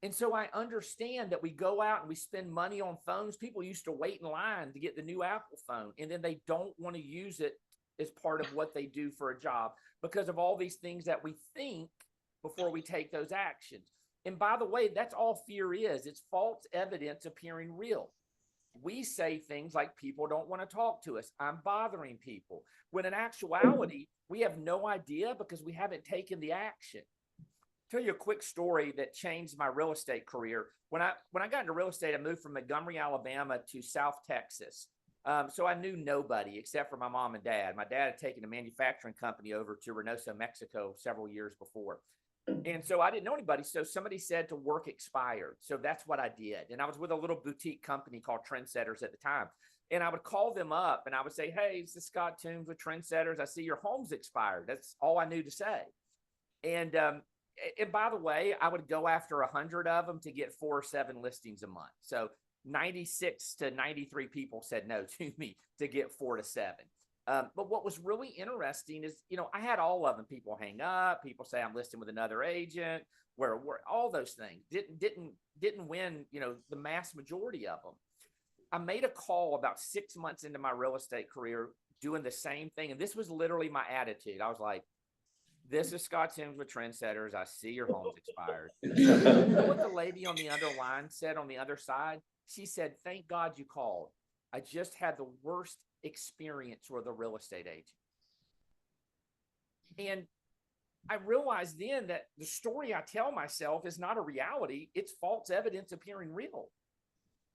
And so I understand that we go out and we spend money on phones. People used to wait in line to get the new Apple phone, and then they don't want to use it as part of what they do for a job because of all these things that we think before we take those actions. And by the way, that's all fear is. It's false evidence appearing real. We say things like people don't want to talk to us. I'm bothering people. When in actuality, we have no idea because we haven't taken the action. Tell you a quick story that changed my real estate career. When I got into real estate, I moved from Montgomery, Alabama to South Texas. So I knew nobody except for my mom and dad. My dad had taken a manufacturing company over to Reynosa, Mexico several years before. And so I didn't know anybody. So somebody said to work expired. So that's what I did. And I was with a little boutique company called Trendsetters at the time. And I would call them up and I would say, hey, this is Scott Toombs with Trendsetters. I see your home's expired. That's all I knew to say. And by the way, I would go after 100 of them to get 4 or 7 listings a month. So 96 to 93 people said no to me to get 4 to 7. But what was really interesting is, I had all of them. People hang up. People say I'm listing with another agent. Where all those things didn't win. The mass majority of them. I made a call about 6 months into my real estate career, doing the same thing, and this was literally my attitude. I was like, "This is Scott Toombs with Trendsetters. I see your home's expired." You know what the lady on the other line said on the other side? She said, "Thank God you called. I just had the worst experience with a real estate agent." And I realized then that the story I tell myself is not a reality. It's false evidence appearing real.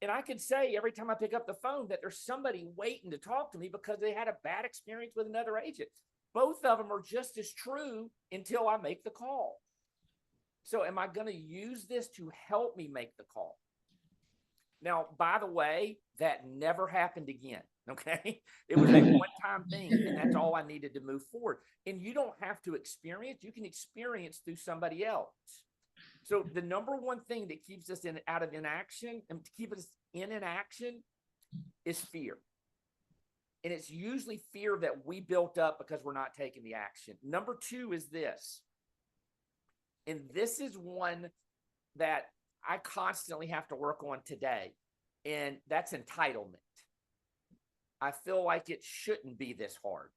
And I could say every time I pick up the phone that there's somebody waiting to talk to me because they had a bad experience with another agent. Both of them are just as true until I make the call. So am I going to use this to help me make the call? Now, by the way, that never happened again. Okay. It was a one-time thing, and that's all I needed to move forward. And you don't have to experience, you can experience through somebody else. So the number one thing that keeps us out of inaction and to keep us in inaction is fear. And it's usually fear that we built up because we're not taking the action. Number two is this. And this is one that I constantly have to work on today. And that's entitlement. I feel like it shouldn't be this hard.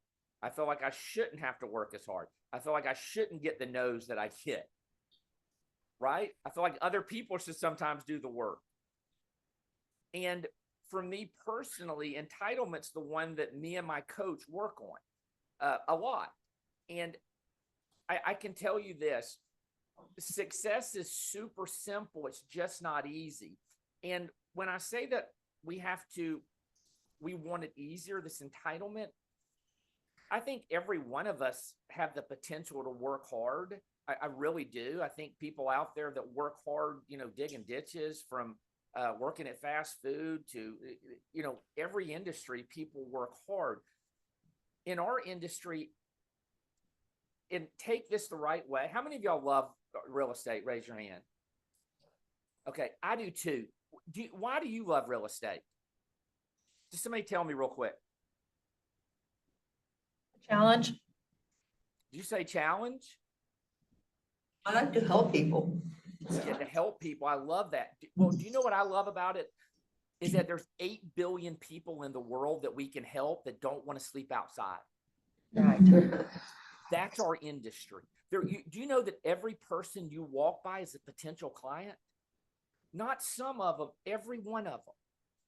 I feel like I shouldn't have to work as hard. I feel like I shouldn't get the no's that I get. Right? I feel like other people should sometimes do the work. And for me personally, entitlement's the one that me and my coach work on a lot. And I can tell you this, success is super simple. It's just not easy. And when I say that we want it easier, this entitlement, I think every one of us have the potential to work hard. I really do. I think people out there that work hard, digging ditches, from working at fast food to, every industry, people work hard. In our industry, and take this the right way. How many of y'all love real estate? Raise your hand. Okay, I do too. Why do you love real estate? Just somebody tell me real quick. Challenge. Did you say challenge? I like to help people. Yeah, to help people. I love that. Well, do you know what I love about it? Is that there's 8 billion people in the world that we can help that don't want to sleep outside. Right. That's our industry. Do you know that every person you walk by is a potential client? Not some of them, every one of them.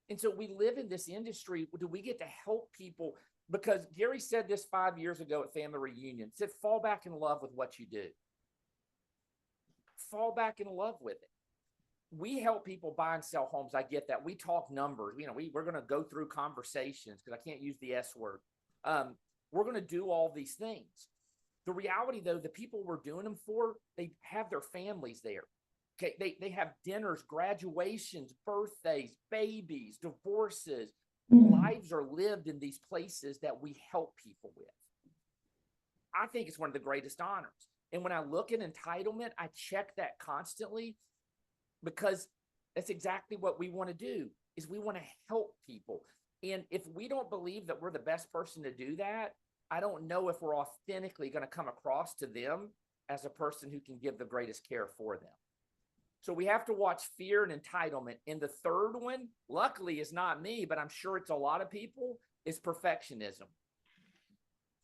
And so we live in this industry. Do we get to help people? Because Gary said this 5 years ago at family reunion, said, fall back in love with what you do. Fall back in love with it. We help people buy and sell homes. I get that. We talk numbers. We're going to go through conversations because I can't use the S word. We're going to do all these things. The reality, though, the people we're doing them for, they have their families there. Okay, they have dinners, graduations, birthdays, babies, divorces. Lives are lived in these places that we help people with. I think it's one of the greatest honors. And when I look at entitlement, I check that constantly because that's exactly what we want to do, is we want to help people. And if we don't believe that we're the best person to do that, I don't know if we're authentically going to come across to them as a person who can give the greatest care for them. So we have to watch fear and entitlement. And the third one, luckily, is not me, but I'm sure it's a lot of people, is perfectionism.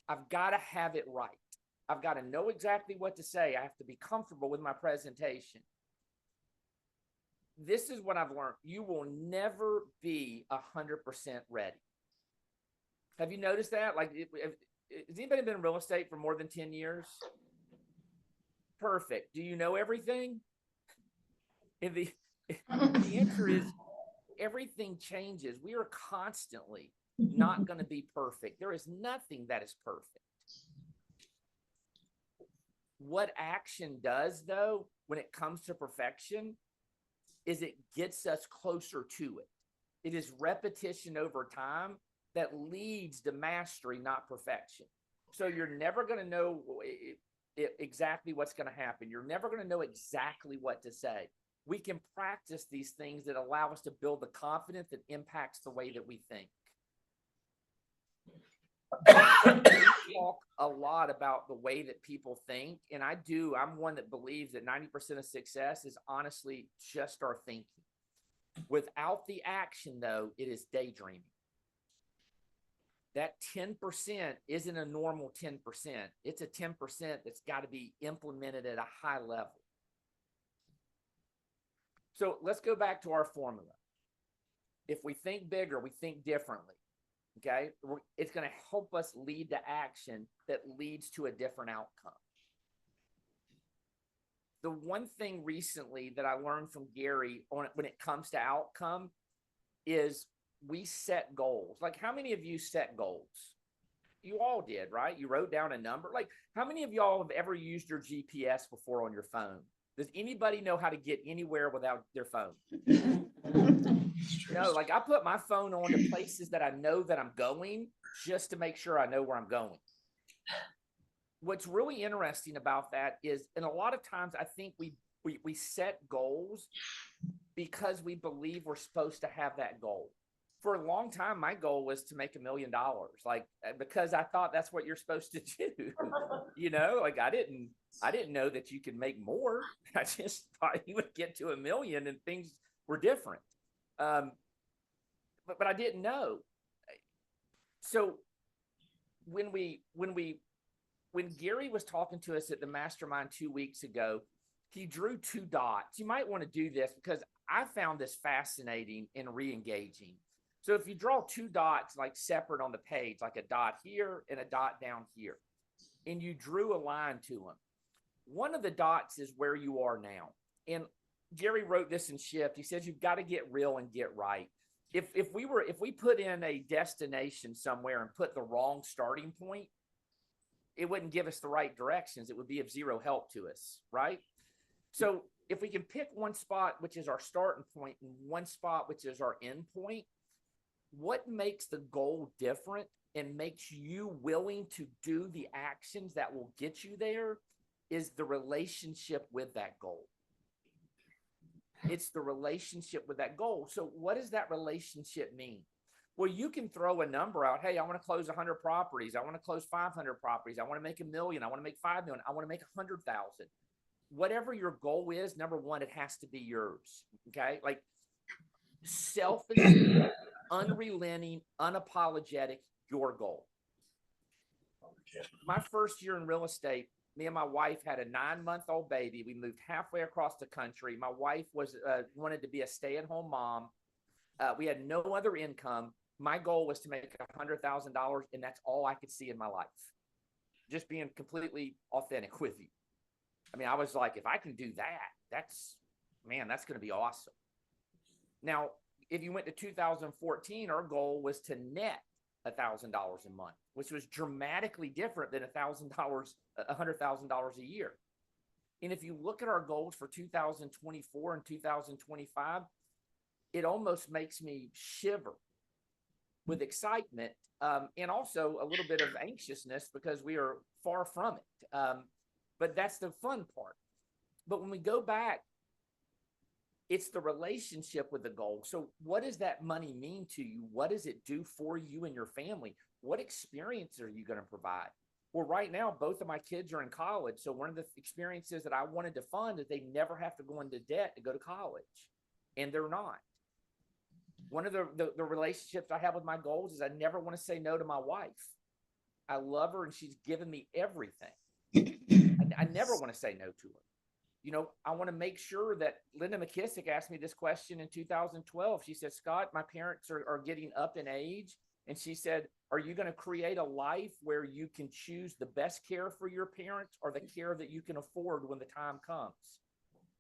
I've got to have it right. I've got to know exactly what to say. I have to be comfortable with my presentation. This is what I've learned. You will never be 100% ready. Have you noticed that? Like, has anybody been in real estate for more than 10 years? Perfect. Do you know everything? And the answer is everything changes. We are constantly not going to be perfect. There is nothing that is perfect. What action does, though, when it comes to perfection, is it gets us closer to it. It is repetition over time that leads to mastery, not perfection. So you're never going to know exactly what's going to happen. You're never going to know exactly what to say. We can practice these things that allow us to build the confidence that impacts the way that we think. We talk a lot about the way that people think, and I'm one that believes that 90% of success is honestly just our thinking. Without the action, though, it is daydreaming. That 10% isn't a normal 10%. It's a 10% that's got to be implemented at a high level. So let's go back to our formula. If we think bigger, we think differently. Okay, it's going to help us lead to action that leads to a different outcome. The one thing recently that I learned from Gary when it comes to outcome is we set goals. Like, how many of you set goals? You all did, right? You wrote down a number. Like, how many of y'all have ever used your GPS before on your phone? Does anybody know how to get anywhere without their phone? No, like I put my phone on to places that I know that I'm going just to make sure I know where I'm going. What's really interesting about that is, and a lot of times I think we set goals because we believe we're supposed to have that goal. For a long time, my goal was to make $1 million, like, because I thought that's what you're supposed to do. You know, like I didn't know that you could make more. I just thought you would get to $1 million and things were different. But I didn't know. So when Gary was talking to us at the mastermind 2 weeks ago, he drew 2 dots. You might want to do this because I found this fascinating and re-engaging. So if you draw 2 dots like separate on the page, like a dot here and a dot down here, and you drew a line to them, one of the dots is where you are now. And Gary wrote this in Shift. He says, you've got to get real and get right. If we put in a destination somewhere and put the wrong starting point, it wouldn't give us the right directions. It would be of zero help to us, right? So if we can pick one spot, which is our starting point, and one spot, which is our end point, what makes the goal different and makes you willing to do the actions that will get you there is the relationship with that goal. It's the relationship with that goal. So what does that relationship mean? Well, you can throw a number out. Hey, I want to close 100 properties. I want to close 500 properties. I want to make $1 million. I want to make 5 million. I want to make 100,000. Whatever your goal is, number one, it has to be yours. Okay. Like selfish, unrelenting, unapologetic, your goal. My first year in real estate, me and my wife had a 9-month-old baby. We moved halfway across the country. My wife was wanted to be a stay-at-home mom. We had no other income. My goal was to make $100,000, and that's all I could see in my life. Just being completely authentic with you. I mean, I was like, if I can do that, that's going to be awesome. Now, if you went to 2014, our goal was to net $1,000 a month, which was dramatically different than $100,000 a year. And if you look at our goals for 2024 and 2025, it almost makes me shiver with excitement and also a little bit of anxiousness because we are far from it. But that's the fun part. But when we go back, it's the relationship with the goal. So what does that money mean to you? What does it do for you and your family? What experience are you going to provide? Well, right now, both of my kids are in college. So one of the experiences that I wanted to fund is they never have to go into debt to go to college. And they're not. One of the relationships I have with my goals is I never want to say no to my wife. I love her and she's given me everything. I never want to say no to her. You know, I want to make sure that Linda McKissick asked me this question in 2012. She said, Scott, my parents are getting up in age. And she said, are you going to create a life where you can choose the best care for your parents or the care that you can afford when the time comes?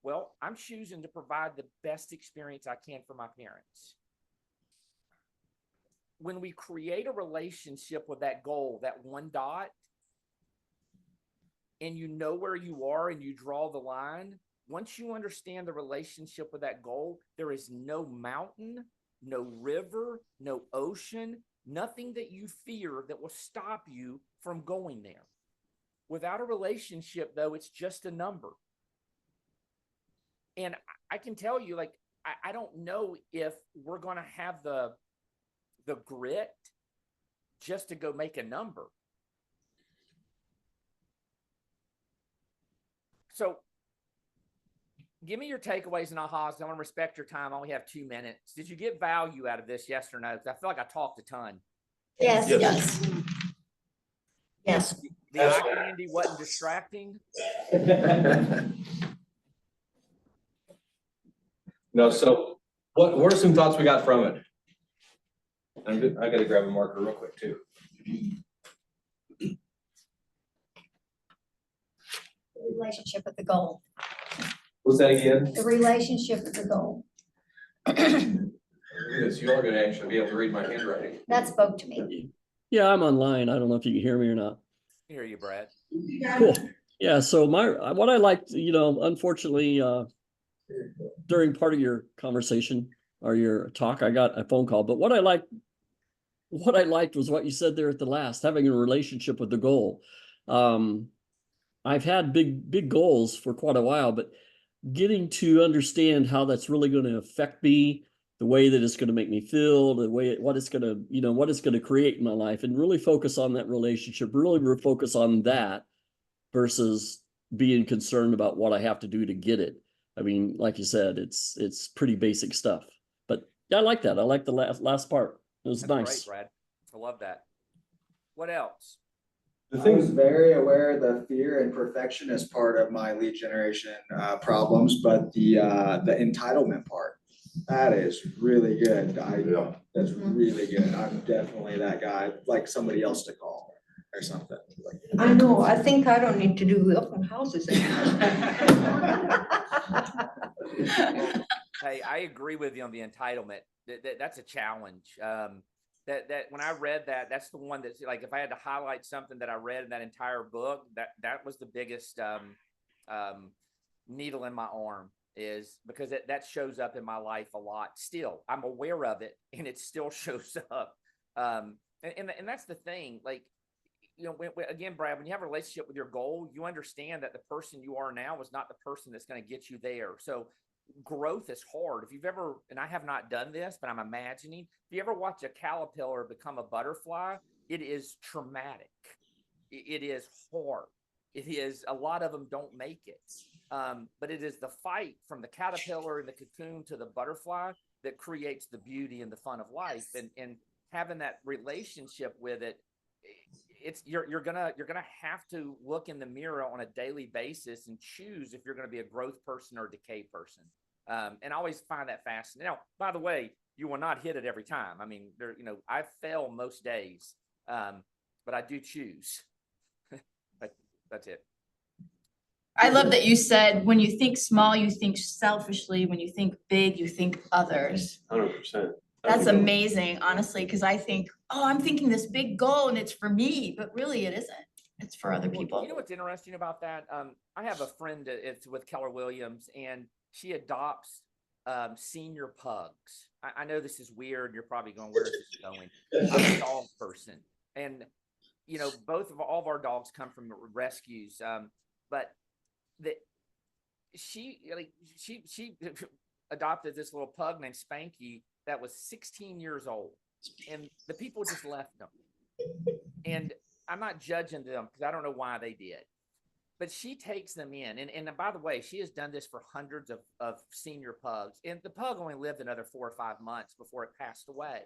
Well, I'm choosing to provide the best experience I can for my parents. When we create a relationship with that goal, that one dot, and you know where you are and you draw the line, once you understand the relationship with that goal, there is no mountain, no river, no ocean, nothing that you fear that will stop you from going there. Without a relationship, though, it's just a number. And I can tell you, like, I don't know if we're going to have the grit just to go make a number. So give me your takeaways and ahas. I want to respect your time. I only have 2 minutes. Did you get value out of this? Yes or no? Because I feel like I talked a ton. Yes. The eye candy wasn't distracting. No, so what are some thoughts we got from it? I gotta grab a marker real quick too. Relationship with the goal. What's that again? The relationship with the goal. Look at this, you are gonna actually be able to read my handwriting. That spoke to me. Yeah, I'm online. I don't know if you can hear me or not. I hear you, Brad. Cool. Yeah, so what I liked, unfortunately, during part of your conversation or your talk, I got a phone call, but what I liked was what you said there at the last, having a relationship with the goal. I've had big goals for quite a while, but getting to understand how that's really going to affect me, the way that it's going to make me feel, what it's going to create in my life, and really focus on that relationship, really focus on that versus being concerned about what I have to do to get it. I mean, like you said, it's pretty basic stuff, but yeah, I like that. I like the last part. It was nice. Great, Brad. I love that. What else? I was very aware of the fear and perfectionist part of my lead generation problems, but the entitlement part, that is really good. That's really good. I'm definitely that guy, I'd like somebody else to call or something. I know, I think I don't need to do open houses anymore. Hey, I agree with you on the entitlement. That's a challenge. That when I read that, that's the one that's like, if I had to highlight something that I read in that entire book, that was the biggest needle in my arm, is because that shows up in my life a lot. Still, I'm aware of it, and it still shows up. And that's the thing. Like, again, Brad, when you have a relationship with your goal, you understand that the person you are now is not the person that's going to get you there. So growth is hard. If you've ever, and I have not done this, but I'm imagining, if you ever watch a caterpillar become a butterfly, it is traumatic. It is hard. It is, a lot of them don't make it. But it is the fight from the caterpillar and the cocoon to the butterfly that creates the beauty and the fun of life. And having that relationship with it, you're gonna have to look in the mirror on a daily basis and choose if you're gonna be a growth person or a decay person. And I always find that fascinating. Now, by the way, you will not hit it every time. I mean, I fail most days, but I do choose. That's it. I love that you said, when you think small, you think selfishly. When you think big, you think others. 100%. That's amazing, honestly, because I think, I'm thinking this big goal and it's for me, but really it isn't. It's for other people. You know what's interesting about that? I have a friend it's with Keller Williams, and she adopts senior pugs. I know this is weird. You're probably going, where is this going? I'm a dog person. And, all of our dogs come from rescues. But she adopted this little pug named Spanky that was 16 years old, and the people just left them. And I'm not judging them because I don't know why they did, but she takes them in. And by the way, she has done this for hundreds of senior pugs, and the pug only lived another 4 or 5 months before it passed away.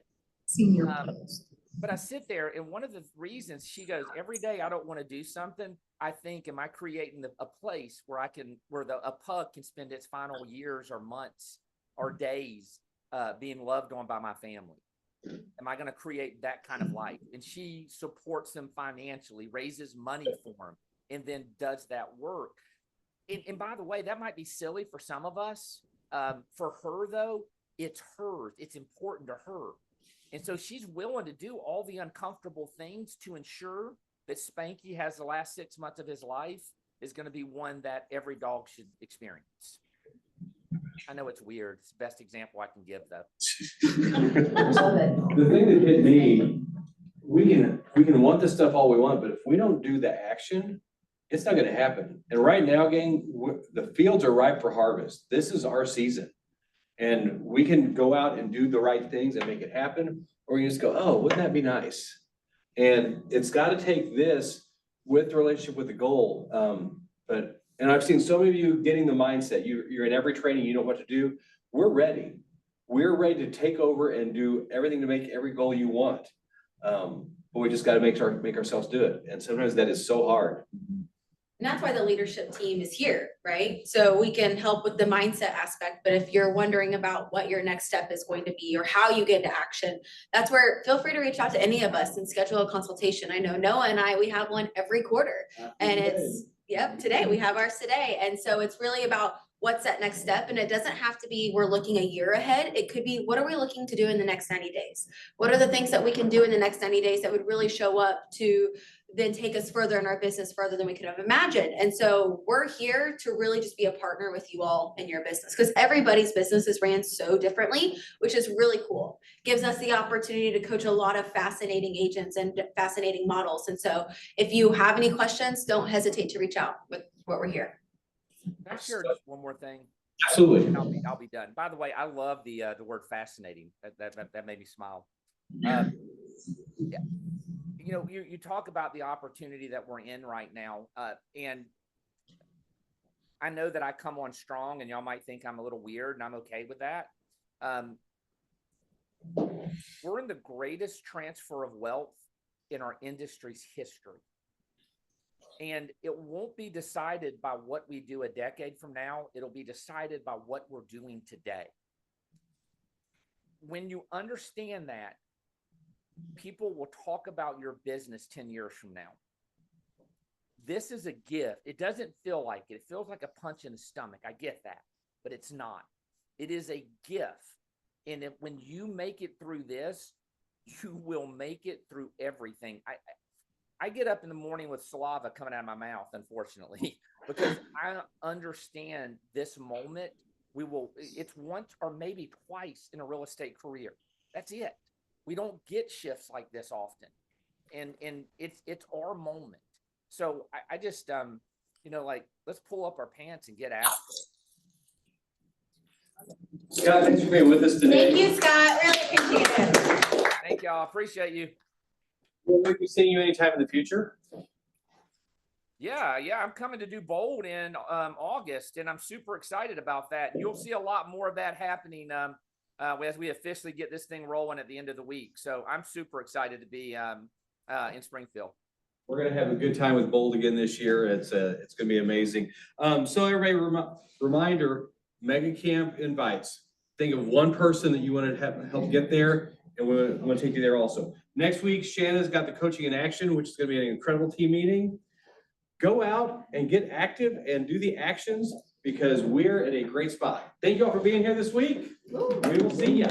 Senior pugs. But I sit there, and one of the reasons, she goes, every day I don't want to do something, I think, am I creating a place where a pug can spend its final years or months or days being loved on by my family? Am I going to create that kind of life? And she supports them financially, raises money for them, and then does that work. And by the way, that might be silly for some of us. For her, though, it's hers. It's important to her. And so she's willing to do all the uncomfortable things to ensure that Spanky has the last 6 months of his life is going to be one that every dog should experience. I know it's weird. It's the best example I can give, though. The thing that hit me, we can want this stuff all we want, but if we don't do the action, it's not going to happen. And right now, gang, the fields are ripe for harvest. This is our season. And we can go out and do the right things and make it happen, or you just go, oh, wouldn't that be nice? And it's got to take this with the relationship with the goal. And I've seen so many of you getting the mindset, you're in every training, you know what to do. We're ready. We're ready to take over and do everything to make every goal you want. But we just got to make ourselves do it. And sometimes that is so hard. And that's why the leadership team is here, right? So we can help with the mindset aspect, but if you're wondering about what your next step is going to be or how you get into action, that's where, feel free to reach out to any of us and schedule a consultation. I know Noah and I, we have one every quarter. And it's, yep, today, we have ours today. And so it's really about what's that next step? And it doesn't have to be, we're looking a year ahead. It could be, what are we looking to do in the next 90 days? What are the things that we can do in the next 90 days that would really show up to then take us further in our business further than we could have imagined? And so we're here to really just be a partner with you all in your business, because everybody's business is ran so differently, which is really cool. Gives us the opportunity to coach a lot of fascinating agents and fascinating models. And so if you have any questions, don't hesitate to reach out with what we're here. Can I share just one more thing? Absolutely. And I'll be done. By the way, I love the word fascinating. That made me smile. Yeah. You know, you talk about the opportunity that we're in right now, and I know that I come on strong, and y'all might think I'm a little weird, and I'm okay with that. We're in the greatest transfer of wealth in our industry's history. And it won't be decided by what we do a decade from now. It'll be decided by what we're doing today. When you understand that, people will talk about your business 10 years from now. This is a gift. It doesn't feel like it. It feels like a punch in the stomach. I get that, but it's not. It is a gift. And when you make it through this, you will make it through everything. I get up in the morning with saliva coming out of my mouth, unfortunately, because I understand this moment. It's once or maybe twice in a real estate career. That's it. We don't get shifts like this often. And it's our moment. So I just, you know, like, let's pull up our pants and get after it. Scott, thanks for being with us today. Thank you, Scott. Really appreciate it. Thank y'all. Appreciate you. Will we be seeing you anytime in the future? Yeah, I'm coming to do Bold in August, and I'm super excited about that. You'll see a lot more of that happening as we officially get this thing rolling at the end of the week. So I'm super excited to be in Springfield. We're gonna have a good time with Bold again this year. It's gonna be amazing. So everybody, reminder: Mega Camp invites. Think of one person that you want to help get there, and we're going to take you there also. Next week, Shanna's got the Coaching in Action, which is going to be an incredible team meeting. Go out and get active and do the actions, because we're in a great spot. Thank you all for being here this week. We will see you.